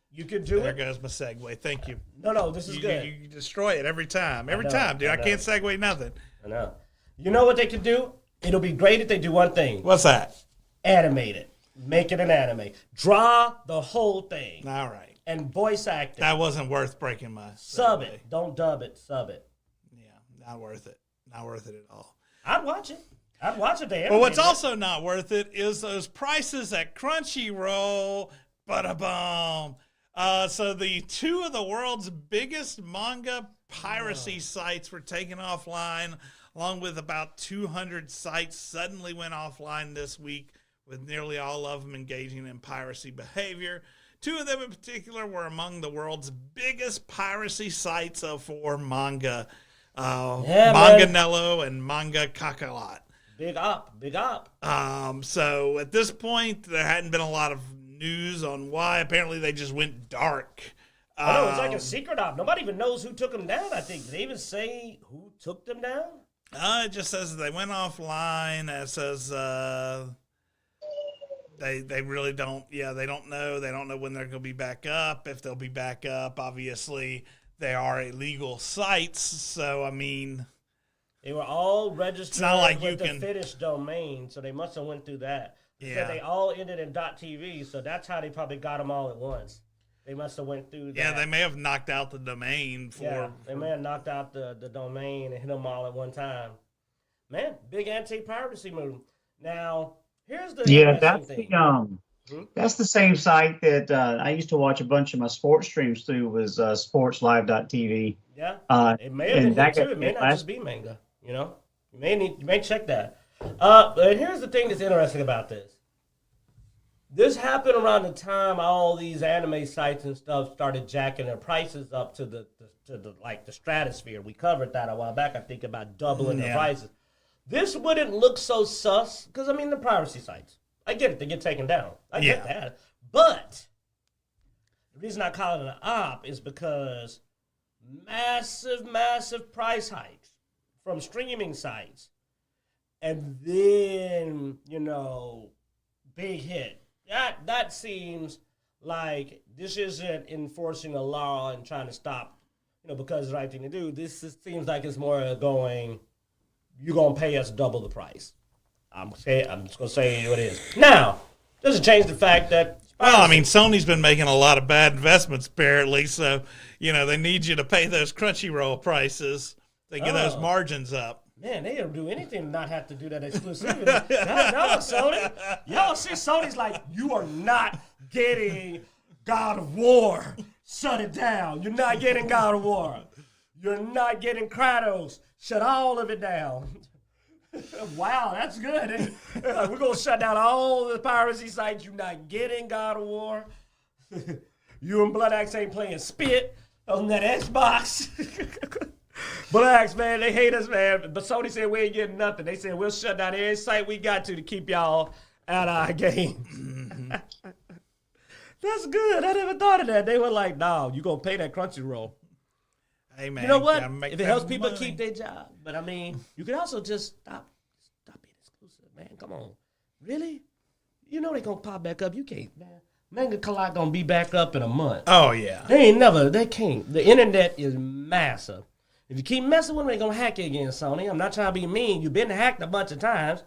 You could do There it. goes my segue. Thank you. No, this is good. You destroy it every time. Every know, time, dude. I I know. can't segue nothing. I know. You know what they could do? It'll be great if they do one thing. What's that? Animate it. Make it an anime. Draw the whole thing. All right. And voice act it. That wasn't worth breaking my Sub segue. it. Don't dub it. Sub it. Yeah, not worth it. Not worth it at all. I'd watch it. I'd watch it. They Well, what's animated it. also not worth it is those prices at Crunchyroll. Ba-da-bum. So the 2 of the world's biggest manga piracy sites were taken offline, along with about 200 sites suddenly went offline this week, with nearly all of them engaging in piracy behavior. 2 of them in particular were among the world's biggest piracy sites for manga. Manganello and Manga Kakalot. Big up. So at this point, there hadn't been a lot of news on why. Apparently, they just went dark. No, it's like a secret op. Nobody even knows who took them down, I think. Did they even say who took them down? It just says they went offline. It says they really don't. Yeah, they don't know. They don't know when they're going to be back up. If they'll be back up, obviously they are illegal sites. So I mean, they were all registered it's not like with the finished domain, so they must have went through that. Yeah, so they all ended in .tv, so that's how they probably got them all at once. They must have went through that. Yeah, they may have knocked out the domain they may have knocked out the domain and hit them all at one time. Man, big anti-piracy move. Now, here's the that's the same site that I used to watch a bunch of my sports streams through was sportslive.tv. Yeah, it may have been hit too. It may not just be manga. You know, you may check that. But here's the thing that's interesting about this. This happened around the time all these anime sites and stuff started jacking their prices up to the stratosphere. We covered that a while back. I think about doubling the prices. This wouldn't look so sus because I mean the piracy sites. I get it; they get taken down. I get that. But the reason I call it an op is because massive price hikes from streaming sites, and then big hit. That seems like this isn't enforcing a law and trying to stop, because it's the right thing to do. Seems like it's more going, you're going to pay us double the price. I'm just going to say what it is. Now, doesn't change the fact that... Well, I mean, Sony's been making a lot of bad investments, apparently, so, they need you to pay those Crunchyroll prices to get those margins up. Man, they'll do anything to not have to do that exclusivity. no, Sony. Y'all see Sony's like, you are not getting God of War. Shut it down. You're not getting God of War. You're not getting Kratos. Shut all of it down. Wow, that's good. We're going to shut down all the piracy sites. You're not getting God of War. You and Bloodaxe ain't playing Spit on that Xbox. Bloodaxe, man, they hate us, man. But Sony said we ain't getting nothing. They said we'll shut down every site we got to keep y'all out of our games. That's good. I never thought of that. They were like, no, you going to pay that Crunchyroll. Hey, man. You know what? If it helps people keep their job. But, I mean, you can also just stop being exclusive, man. Come on. Really? They going to pop back up. You can't, man. Manga Collide going to be back up in a month. Oh, yeah. They can't. The internet is massive. If you keep messing with them, they're going to hack you again, Sony. I'm not trying to be mean. You've been hacked a bunch of times.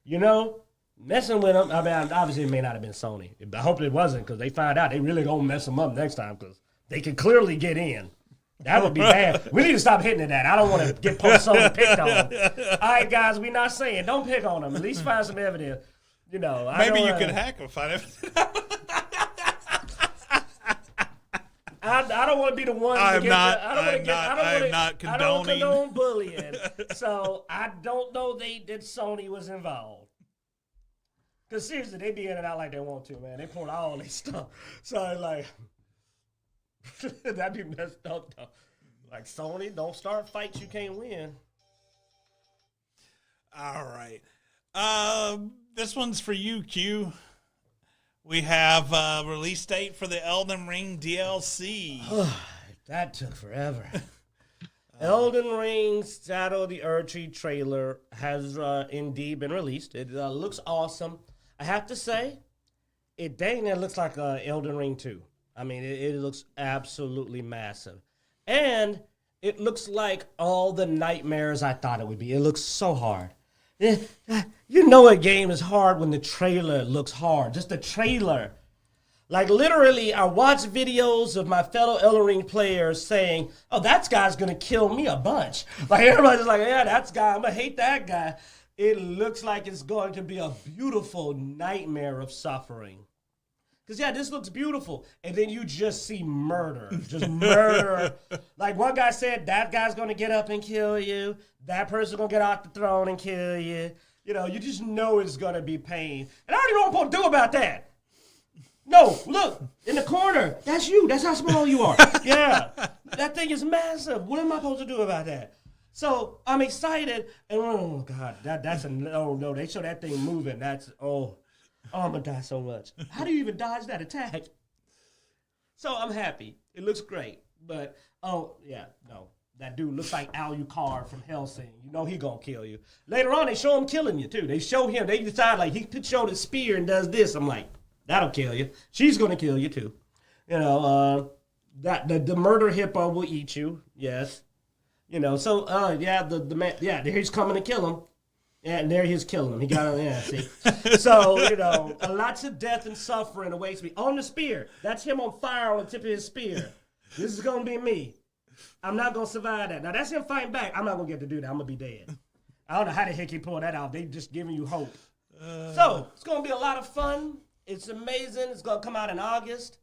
Messing with them. I mean, obviously it may not have been Sony. I hope it wasn't because they find out they really going to mess them up next time because they can clearly get in. That would be bad. We need to stop hitting at that. I don't want to get Sony picked on. All right, guys, we're not saying don't pick on them. At least find some evidence. Maybe you could hack them, find evidence. I don't want to be the one to get I'm not condoning. I don't condone bullying. So I don't know that Sony was involved. Because seriously, they be in and out like they want to, man. They pour all this stuff. So like, that'd be messed up though. Like Sony, don't start fights you can't win. All right. This one's for you, Q. We have a release date for the Elden Ring DLC. That took forever. Elden Ring Shadow of the Erdtree trailer has indeed been released. It looks awesome. I have to say, it looks like Elden Ring 2. I mean, it looks absolutely massive. And it looks like all the nightmares I thought it would be. It looks so hard. A game is hard when the trailer looks hard. Just the trailer. Like literally, I watch videos of my fellow Elden Ring players saying, oh, that guy's going to kill me a bunch. Like everybody's like, yeah, that guy, I'm going to hate that guy. It looks like it's going to be a beautiful nightmare of suffering. Because, yeah, this looks beautiful. And then you just see murder. Just murder. Like one guy said, that guy's going to get up and kill you. That person's going to get off the throne and kill you. You just know it's going to be pain. And I already know what I'm supposed to do about that. No, look, in the corner. That's you. That's how small you are. Yeah. That thing is massive. What am I supposed to do about that? So I'm excited, and oh god, that's a no. They show that thing moving. That's I'm gonna die so much. How do you even dodge that attack? So I'm happy. It looks great, but that dude looks like Alucard from Hellsing. You know he gonna kill you. Later on, they show him killing you too. They show him. They decide like he could show the spear and does this. I'm like, that'll kill you. She's gonna kill you too. You know, that the murder hippo will eat you. Yes. You know, so the man, there he's coming to kill him. And there he's killing him. He got him, see. So, you know, lots of death and suffering awaits me. On the spear. That's him on fire on the tip of his spear. This is going to be me. I'm not going to survive that. Now, that's him fighting back. I'm not going to get to do that. I'm going to be dead. I don't know how the heck he pulled that out. They just giving you hope. So, it's going to be a lot of fun. It's amazing. It's going to come out in August.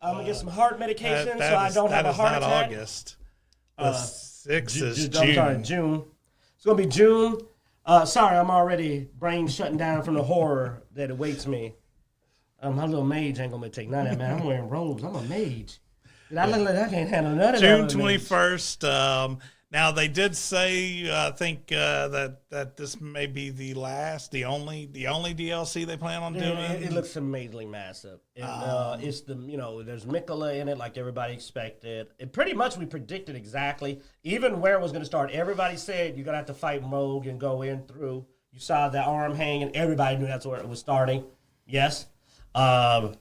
I'm going to get some heart medication so I don't have a heart attack. That is not August. The 6th is June. I'm sorry, June. It's going to be June. Sorry, I'm already brain shutting down from the horror that awaits me. My little mage ain't going to take none of that, man. I'm wearing robes. I'm a mage. I look like I can't handle none of that. June 21st. Now, they did say, I think, that this may be the only DLC they plan on doing. It looks amazingly massive. It's there's Mikola in it like everybody expected. It pretty much we predicted exactly, even where it was going to start. Everybody said you're going to have to fight Rogue and go in through. You saw the arm hanging. Everybody knew that's where it was starting. Yes. Crap,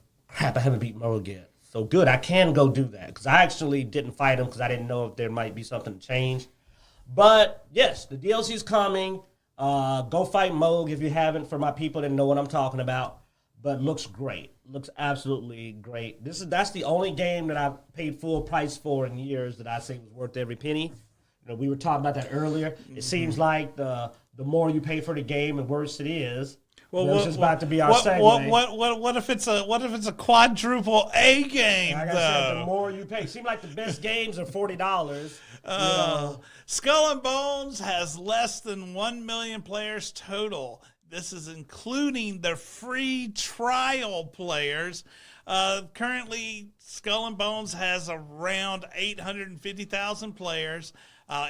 I haven't beaten Rogue yet. So good, I can go do that because I actually didn't fight him because I didn't know if there might be something to change. But yes, the DLC is coming. Go fight Moog if you haven't. For my people that know what I'm talking about, but looks great. Looks absolutely great. That's the only game that I've paid full price for in years that I say was worth every penny. You know, we were talking about that earlier. It seems like the more you pay for the game, the worse it is. Well, this is about to be our segue. What if it's a quadruple A game? Like I said, the more you pay. Seems like the best games are $40. Skull and Bones has less than 1 million players total. This is including the free trial players. Currently, Skull and Bones has around 850,000 players,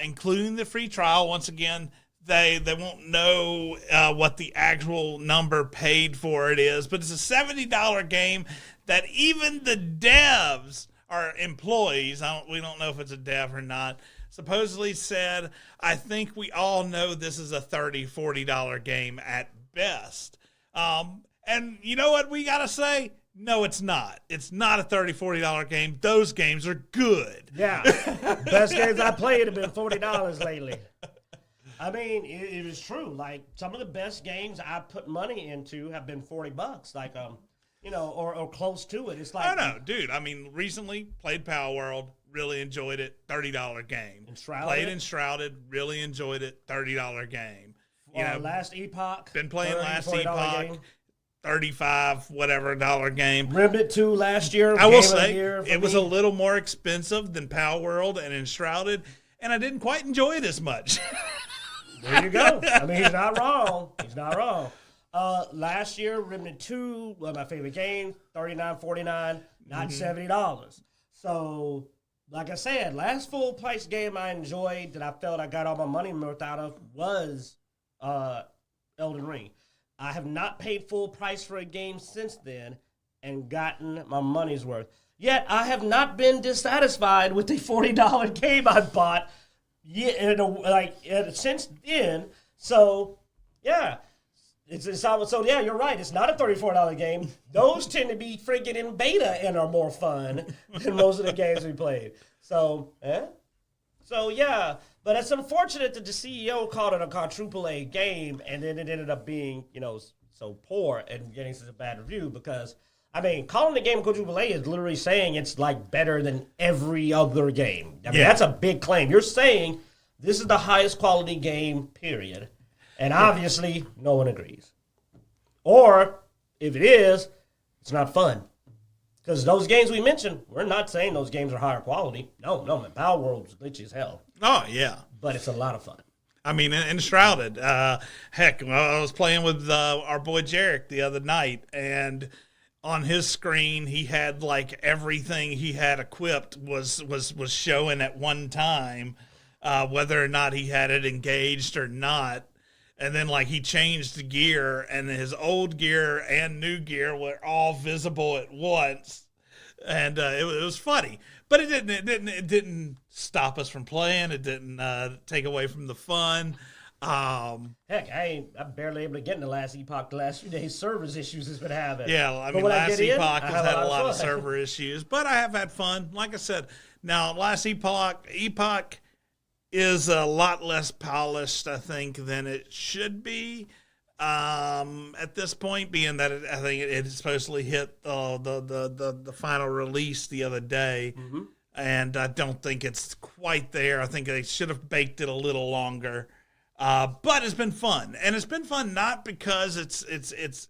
including the free trial. Once again, they won't know what the actual number paid for it is, but it's a $70 game that even the devs are employees. We don't know if it's a dev or not. Supposedly said, I think we all know this is a $30, $40 game at best. And you know what we got to say? No, it's not. It's not a $30, $40 game. Those games are good. Yeah. Best games I played have been $40 lately. I mean, it is true. Like, some of the best games I put money into have been $40. Like, or close to it. It's like... No, dude. I mean, recently played Power World. Really enjoyed it. $30 game. Played Enshrouded. Really enjoyed it. $30 game. Last Epoch. Been playing Last Epoch. Game. $35 whatever dollar game. Remnant 2 last year. I will say it was a little more expensive than Power World and Enshrouded, and I didn't quite enjoy it as much. There you go. I mean, he's not wrong. He's not wrong. Last year, Remnant 2, one of my favorite games, $39, $49, not $70. So, like I said, last full price game I enjoyed that I felt I got all my money worth out of was Elden Ring. I have not paid full price for a game since then and gotten my money's worth. Yet, I have not been dissatisfied with the $40 game I bought since then. So, yeah. You're right. It's not a $34 game. Those tend to be freaking in beta and are more fun than most of the games we played. So, yeah. But it's unfortunate that the CEO called it a quadruple A game, and then it ended up being, so poor and getting such a bad review because, I mean, calling the game quadruple A is literally saying it's, like, better than every other game. I mean, that's a big claim. You're saying this is the highest quality game, period. And obviously, no one agrees. Or, if it is, it's not fun. Because those games we mentioned, we're not saying those games are higher quality. No, man. Power World was glitchy as hell. Oh, yeah. But it's a lot of fun. I mean, Enshrouded. Heck, I was playing with our boy Jarek the other night, and on his screen, he had, like, everything he had equipped was showing at one time. whether or not he had it engaged or not. And then like he changed the gear, and his old gear and new gear were all visible at once. And it was funny, but it didn't stop us from playing. It didn't take away from the fun. Heck, I'm barely able to get in the last epoch. The last few days, service issues has been having. Yeah, I mean, last epoch has had a lot of server issues, but I have had fun. Like I said, now last epoch is a lot less polished, I think, than it should be. At this point, being that I think it supposedly hit the final release the other day, and I don't think it's quite there. I think they should have baked it a little longer, but it's been fun, and it's been fun not because it's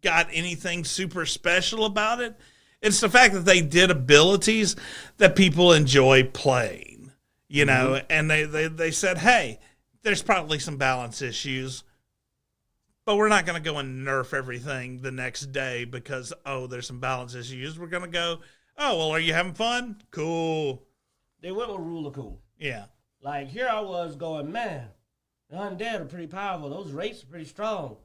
got anything super special about it. It's the fact that they did abilities that people enjoy playing, you know, and they said, hey, there's probably some balance issues. But we're not going to go and nerf everything the next day because, there's some balance issues. We're going to go, well, are you having fun? Cool. They went with rule of cool. Yeah. Like, here I was going, man, the undead are pretty powerful. Those wraiths are pretty strong.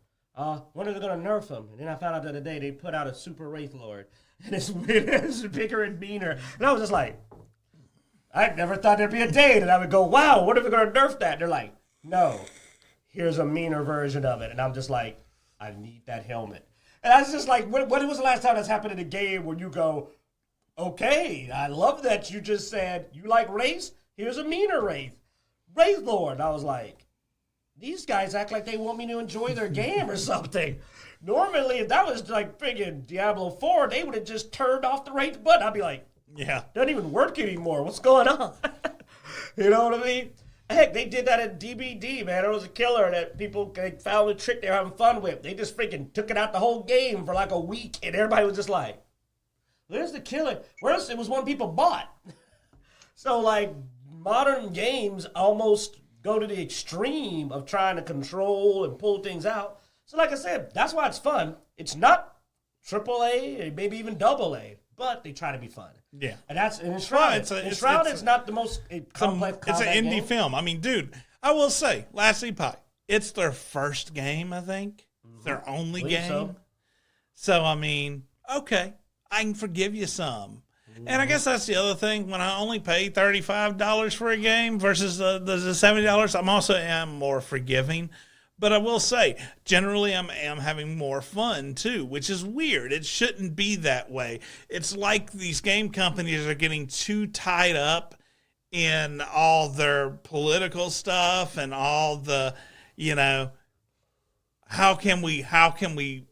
When are they going to nerf them? And then I found out the other day they put out a super wraith lord. And it's bigger and meaner. And I was just like, I never thought there'd be a day that I would go, wow, what if we're going to nerf that? And they're like, no. Here's a meaner version of it. And I'm just like, I need that helmet. And I was just like, when was the last time that's happened in a game where you go, okay, I love that you just said, you like Wraith? Here's a meaner Wraith. Wraith Lord. And I was like, these guys act like they want me to enjoy their game or something. Normally, if that was like friggin' Diablo 4, they would have just turned off the Wraith button. I'd be like, yeah, doesn't even work anymore. What's going on? You know what I mean? Heck, they did that at DBD, man. It was a killer that people they found a trick they were having fun with. They just freaking took it out the whole game for like a week, and everybody was just like, where's the killer? Where's it was one people bought. So, like, modern games almost go to the extreme of trying to control and pull things out. So, like I said, that's why it's fun. It's not AAA, maybe even AA, but they try to be fun. Yeah. And that's in Shroud. It's not the most complex It's an indie game. film. I mean, dude, I will say, Last Epoch, it's their first game, I think. It's their only game. So, I mean, okay, I can forgive you some. And I guess that's the other thing. When I only pay $35 for a game versus the $70, I'm also more forgiving. But I will say, generally, I am having more fun, too, which is weird. It shouldn't be that way. It's like these game companies are getting too tied up in all their political stuff and all the, you know, how can we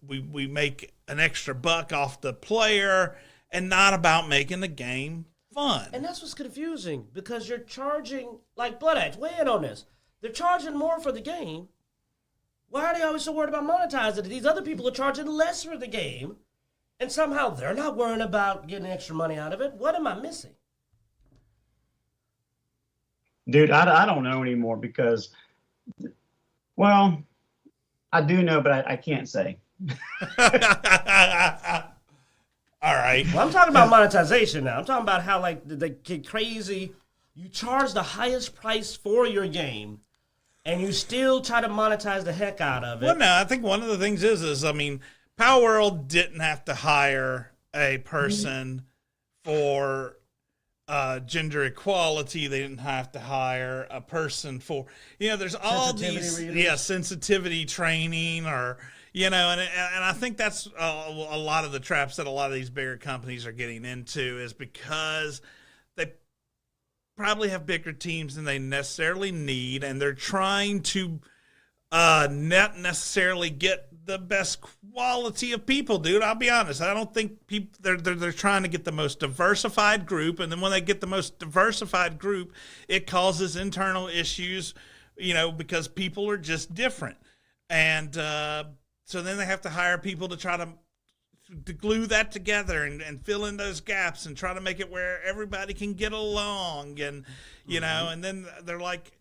make an extra buck off the player and not about making the game fun. And that's what's confusing, because you're charging, like Bloodaxe, weigh in on this. They're charging more for the game. Why are they always so worried about monetizing it? These other people are charging less for the game, and somehow they're not worrying about getting extra money out of it. What am I missing? Dude, I don't know anymore because, well, I do know, but I can't say. All right. Well, I'm talking about monetization now. I'm talking about how, like, they get crazy. You charge the highest price for your game, and you still try to monetize the heck out of it. Well, no, I think one of the things is I mean, Power World didn't have to hire a person for gender equality. They didn't have to hire a person for, you know, there's all these, sensitivity training or, you know, and I think that's a lot of the traps that a lot of these bigger companies are getting into is because they probably have bigger teams than they necessarily need, and they're trying to not necessarily get the best quality of people, dude. I'll be honest. I don't think people they're trying to get the most diversified group, and then when they get the most diversified group, it causes internal issues, you know, because people are just different, and so then they have to hire people to try to glue that together and fill in those gaps and try to make it where everybody can get along, and you know, and then they're like,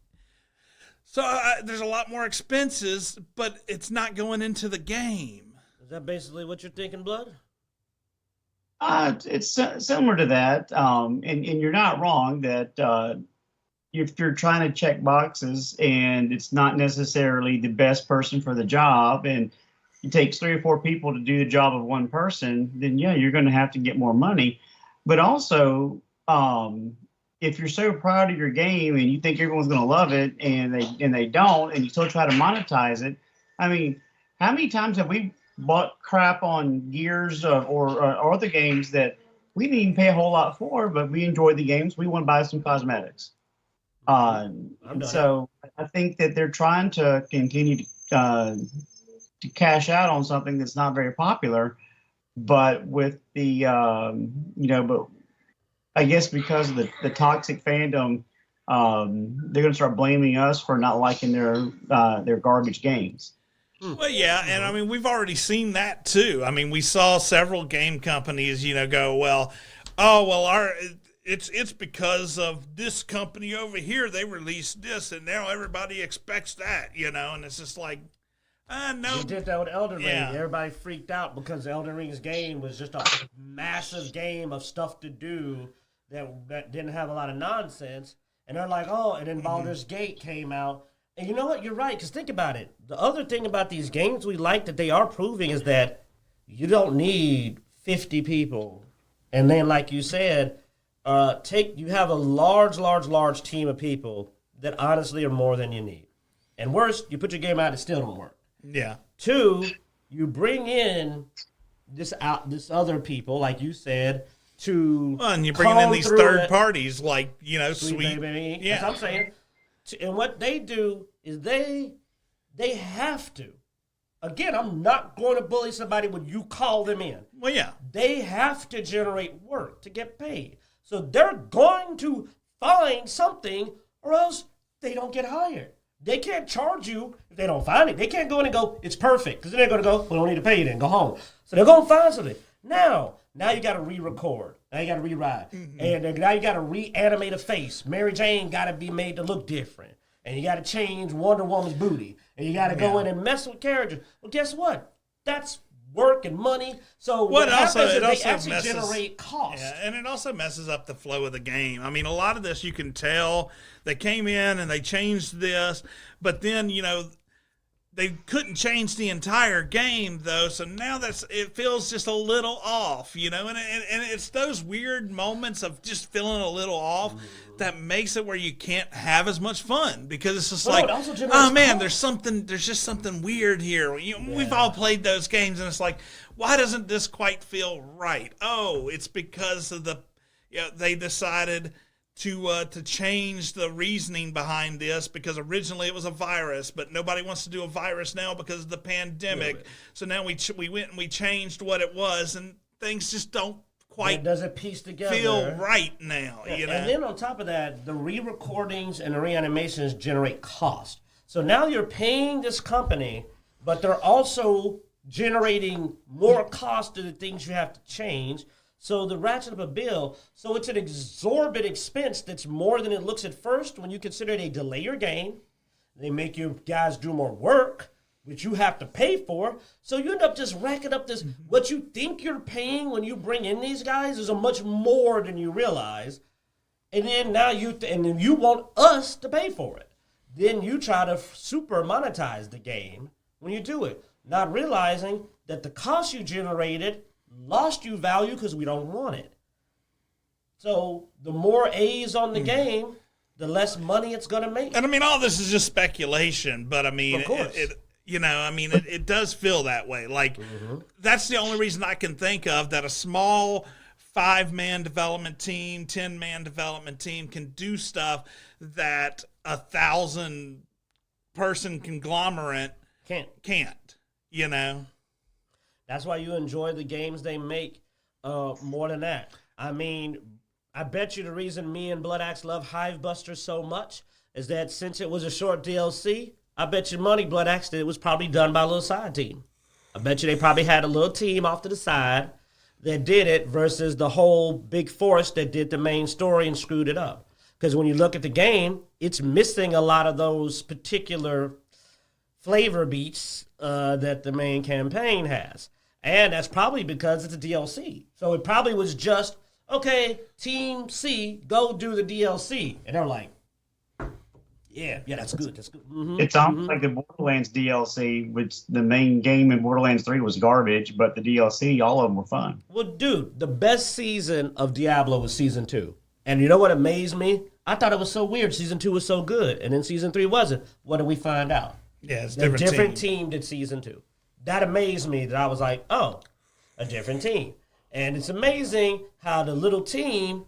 so there's a lot more expenses, but it's not going into the game. Is that basically what you're thinking, Blood? It's similar to that, and you're not wrong that if you're trying to check boxes and it's not necessarily the best person for the job, and it takes 3 or 4 people to do the job of one person, then yeah, you're going to have to get more money. But also, if you're so proud of your game and you think everyone's going to love it and they don't, and you still try to monetize it, I mean, how many times have we bought crap on Gears or other games that we didn't even pay a whole lot for, but we enjoyed the games. We want to buy some cosmetics. So I think that they're trying to continue to cash out on something that's not very popular, but with the but I guess because of the toxic fandom, they're going to start blaming us for not liking their garbage games. Well, yeah, and I mean, we've already seen that too. I mean, we saw several game companies, go, well, it's because of this company over here. They released this, and now everybody expects that, and it's just like, no. They did that with Elden Ring. Everybody freaked out because Elden Ring's game was just a massive game of stuff to do that didn't have a lot of nonsense. And they're like, oh, and then Baldur's Gate came out. And you know what? You're right, because think about it. The other thing about these games we like that they are proving is that you don't need 50 people. And then, like you said, you have a large team of people that honestly are more than you need. And worse, you put your game out, it still don't work. Yeah. 2, you bring in this other people, like you said, to and you're bringing in these third parties, like, Sweet Baby. Yeah. That's what I'm saying. And what they do is they have to. Again, I'm not going to bully somebody when you call them in. Well, yeah. They have to generate work to get paid. So they're going to find something or else they don't get hired. They can't charge you if they don't find it. They can't go in and go, it's perfect. Because then they're going to go, well, we don't need to pay you then. Go home. So they're going to find something. Now you got to re-record. Now you got to rewrite. Mm-hmm. And now you got to reanimate a face. Mary Jane got to be made to look different. And you got to change Wonder Woman's booty. And you got to go in and mess with characters. Well, guess what? That's work and money. So what happens is they actually generate cost. Yeah, and it also messes up the flow of the game. I mean, a lot of this you can tell. They came in and they changed this. But then, they couldn't change the entire game, though, so now it feels just a little off, and it's those weird moments of just feeling a little off that makes it where you can't have as much fun, because it's just oh man, there's just something weird here. We've all played those games, and it's like, why doesn't this quite feel right? Oh, it's because of they decided to change the reasoning behind this, because originally it was a virus, but nobody wants to do a virus now because of the pandemic. So now we went and we changed what it was, and things just don't quite doesn't piece together. Feel right now. And then on top of that, the re-recordings and the reanimations generate cost. So now you're paying this company, but they're also generating more cost to the things you have to change. So the ratchet up a bill, so it's an exorbitant expense that's more than it looks at first when you consider they delay your game. They make you guys do more work, which you have to pay for. So you end up just racking up this, what you think you're paying when you bring in these guys is a much more than you realize. And then now you want us to pay for it. Then you try to super monetize the game when you do it, not realizing that the cost you generated lost you value because we don't want it. So the more A's on the game, the less money it's going to make. And I mean, all this is just speculation, but I mean, it does feel that way. Like, that's the only reason I can think of that a small 5-man development team, 10-man development team can do stuff that a 1,000-person conglomerate can't. That's why you enjoy the games they make more than that. I mean, I bet you the reason me and Bloodaxe love Hivebuster so much is that since it was a short DLC, I bet you money, Bloodaxe, that it was probably done by a little side team. I bet you they probably had a little team off to the side that did it versus the whole big force that did the main story and screwed it up. Because when you look at the game, it's missing a lot of those particular flavor beats that the main campaign has. And that's probably because it's a DLC. So it probably was just, okay, Team C, go do the DLC. And they're like, Yeah, that's good. That's good. It's almost like the Borderlands DLC, which the main game in Borderlands 3 was garbage, but the DLC, all of them were fun. Well, dude, the best season of Diablo was season 2. And you know what amazed me? I thought it was so weird. Season 2 was so good, and then season 3 wasn't. What did we find out? Yeah, it's A different. different team did season 2. That amazed me that I was like, oh, a different team. And it's amazing how the little team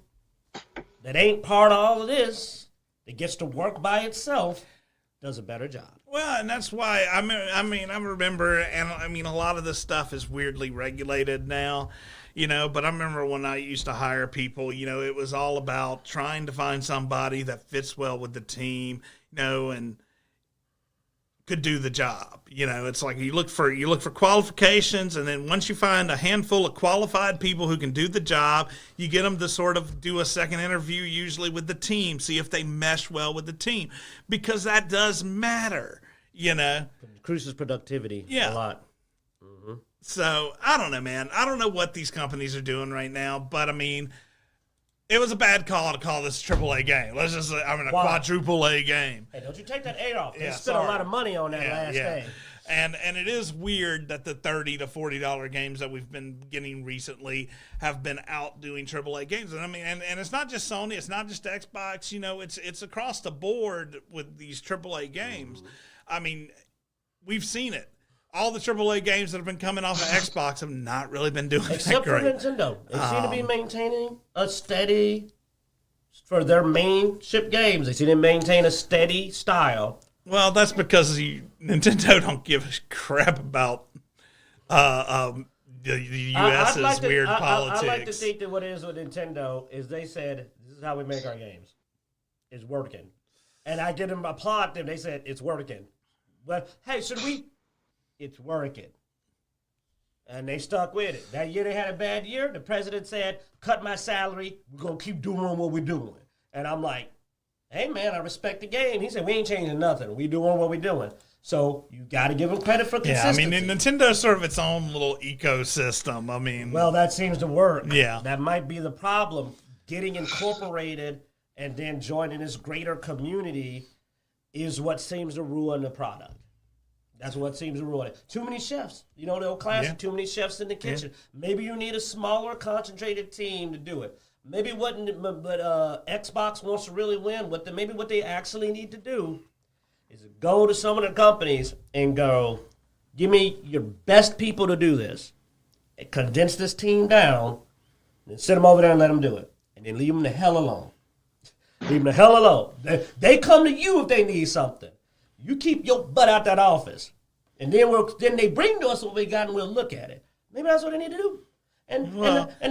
that ain't part of all of this, that gets to work by itself, does a better job. Well, and that's why I remember, and I mean, a lot of this stuff is weirdly regulated now, but I remember when I used to hire people, it was all about trying to find somebody that fits well with the team, and could do the job. It's like you look for qualifications, and then once you find a handful of qualified people who can do the job, you get them to sort of do a second interview, usually with the team, see if they mesh well with the team, because that does matter. Increases productivity a lot. So I don't know, man. I don't know what these companies are doing right now, but I mean, it was a bad call to call this a AAA game. Let's just say, a quadruple A game. Hey, don't you take that 8 off. They Yeah, spent sorry. a lot of money on that last game. And it is weird that the $30 to $40 games that we've been getting recently have been outdoing AAA games. And I mean, and it's not just Sony, it's not just Xbox. It's across the board with these AAA games. I mean, we've seen it. All the AAA games that have been coming off of Xbox have not really been doing Except that great. for Nintendo. They seem to be maintaining a steady, for their main ship games, they seem to maintain a steady style. Well, that's because Nintendo don't give a crap about the U.S.'s weird politics. I like to think that what it is with Nintendo is they said, this is how we make our games. It's working. And I did them applaud them. They said, it's working. But, hey, should we? It's working. And they stuck with it. That year they had a bad year. The president said, cut my salary. We're going to keep doing what we're doing. And I'm like, hey, man, I respect the game. He said, we ain't changing nothing. We doing what we're doing. So you got to give them credit for consistency. Yeah, I mean, Nintendo's sort of its own little ecosystem. I mean, well, that seems to work. Yeah. That might be the problem. Getting incorporated and then joining this greater community is what seems to ruin the product. That's what seems to ruin it. Too many chefs. The old classic, too many chefs in the kitchen. Maybe you need a smaller, concentrated team to do it. Maybe Xbox wants to really win. Maybe what they actually need to do is go to some of the companies and go, give me your best people to do this, and condense this team down, and sit them over there and let them do it. And then leave them the hell alone. Leave them the hell alone. They come to you if they need something. You keep your butt out that office. And then they bring to us what we got and we'll look at it. Maybe that's what they need to do. And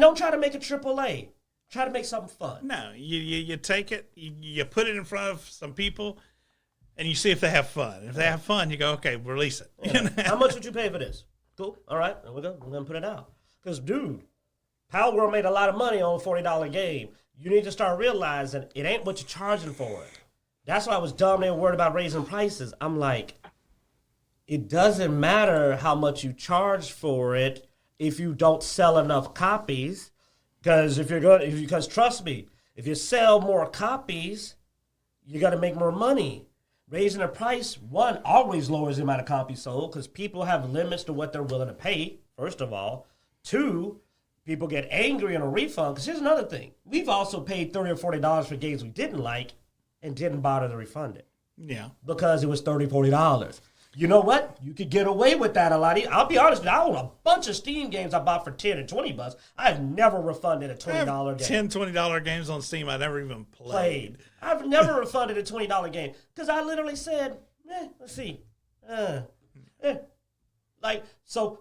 don't try to make it AAA. Try to make something fun. No, you take it, you put it in front of some people, and you see if they have fun. If they have fun, you go, okay, release it. Yeah. How much would you pay for this? Cool. All right. We're going to put it out. Because, dude, Power World made a lot of money on a $40 game. You need to start realizing it ain't what you're charging for it. That's why I was dumb. They were worried about raising prices. I'm like, it doesn't matter how much you charge for it if you don't sell enough copies. Because trust me, if you sell more copies, you got to make more money. Raising the price, one, always lowers the amount of copies sold because people have limits to what they're willing to pay, first of all. Two, people get angry on a refund. Because here's another thing. We've also paid $30 or $40 for games we didn't like and didn't bother to refund it. Yeah. Because it was $30, $40. You know what? You could get away with that a lot. I'll be honest with you. I own a bunch of Steam games I bought for $10 and $20. I've never refunded a $20 game. $10, $20 games on Steam I never even played. I've never refunded a $20 game because I literally said, let's see. So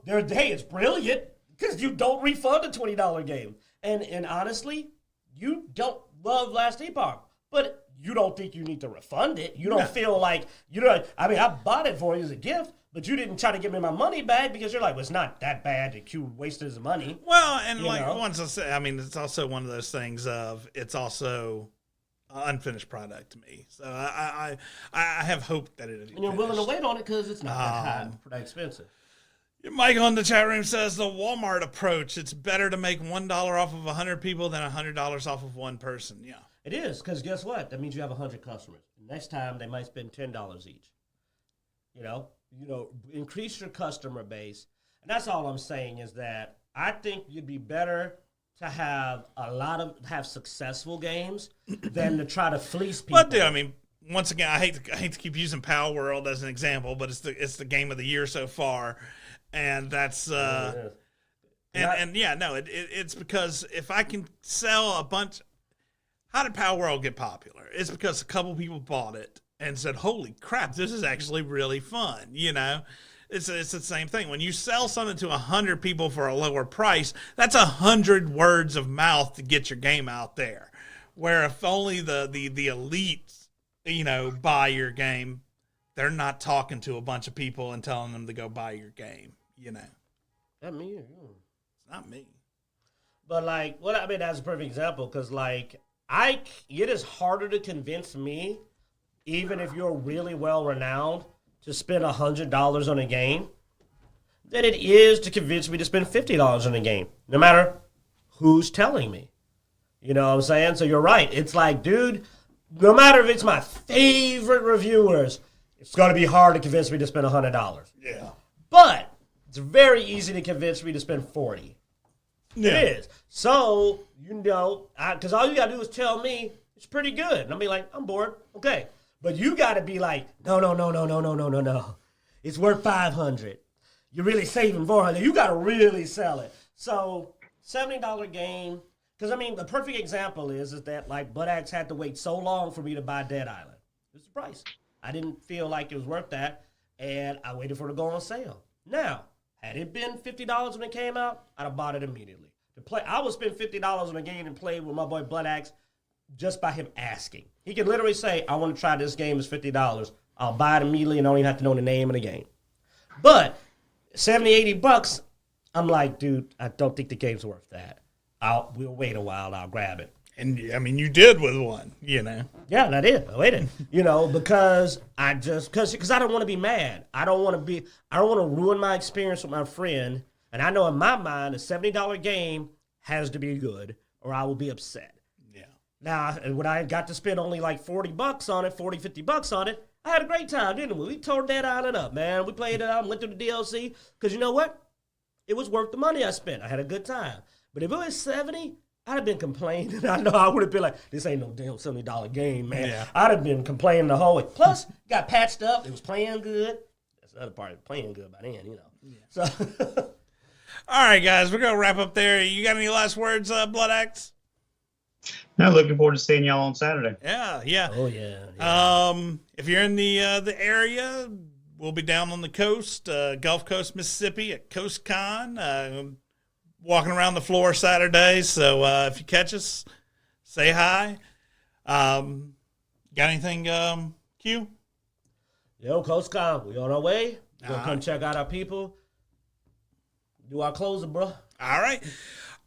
hey, it's brilliant because you don't refund a $20 game. And honestly, you don't love Last Epoch, but you don't think you need to refund it. You don't feel like, I bought it for you as a gift, but you didn't try to give me my money back because you're like, well, it's not that bad that Q wasted his money. Well, and once I say, it's also one of those things of, it's also an unfinished product to me. So I have hope that it is. And you're willing to wait on it because it's not that expensive. Mike on the chat room says the Walmart approach, it's better to make $1 off of 100 people than $100 off of one person. Yeah. It is, because guess what? That means you have 100 customers. Next time they might spend $10 each. You know, increase your customer base. And that's all I'm saying is that I think you'd be better to have have successful games than to try to fleece people. But dude, I mean, once again, I hate to keep using Power World as an example, but it's the game of the year so far, and that's it's because if I can sell a bunch. How did Power World get popular? It's because a couple people bought it and said, "Holy crap, this is actually really fun." You know, it's the same thing. When you sell something to 100 people for a lower price, that's 100 words of mouth to get your game out there. Where if only the elites, buy your game, they're not talking to a bunch of people and telling them to go buy your game. That me? It's not me. But that's a perfect example because it is harder to convince me, even if you're really well renowned, to spend $100 on a game than it is to convince me to spend $50 on a game, no matter who's telling me. You know what I'm saying? So you're right. It's like, dude, no matter if it's my favorite reviewers, it's going to be hard to convince me to spend $100. Yeah. But it's very easy to convince me to spend $40. Yeah. It is. So, because all you got to do is tell me it's pretty good. And I'll be like, I'm bored. Okay. But you got to be like, no. It's worth $500. You're really saving $400. You got to really sell it. So, $70 game. Because, the perfect example is that, Bloodaxe had to wait so long for me to buy Dead Island. It's the price. I didn't feel like it was worth that, and I waited for it to go on sale. Now, had it been $50 when it came out, I'd have bought it immediately. I would spend $50 on a game and play with my boy Bloodaxe just by him asking. He can literally say, I want to try this game, it's $50. I'll buy it immediately and don't even have to know the name of the game. But $70, $80, I'm like, dude, I don't think the game's worth that. We'll wait a while, I'll grab it. And you did with one, Yeah, and I did. I waited, because I don't want to be mad. I don't want to ruin my experience with my friend. And I know in my mind, a $70 game has to be good or I will be upset. Yeah. Now, when I got to spend only like $40 on it, $50 on it, I had a great time, didn't we? We tore Dead Island up, man. We played it out, went through the DLC. Because you know what? It was worth the money I spent. I had a good time. But if it was $70, I'd have been complaining. I know I would have been like, this ain't no damn $70 game, man. Yeah. I'd have been complaining the whole way. Plus, got patched up. It was playing good. That's the other part. It was playing good by then, Yeah. So... All right, guys, we're going to wrap up there. You got any last words, Bloodaxe? No, looking forward to seeing y'all on Saturday. Yeah. Oh, yeah. If you're in the area, we'll be down on the coast, Gulf Coast, Mississippi at Coast Con, walking around the floor Saturday. So if you catch us, say hi. Got anything, Q? Yo, Coast Con, we on our way. We're going to come check out our people. Do our closing, bro. All right,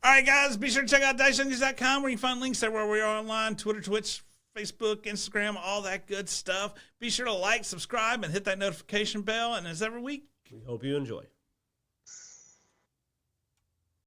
guys. Be sure to check out Dicejunkies.com where you can find links everywhere we are online: Twitter, Twitch, Facebook, Instagram, all that good stuff. Be sure to like, subscribe, and hit that notification bell. And as every week, we hope you enjoy.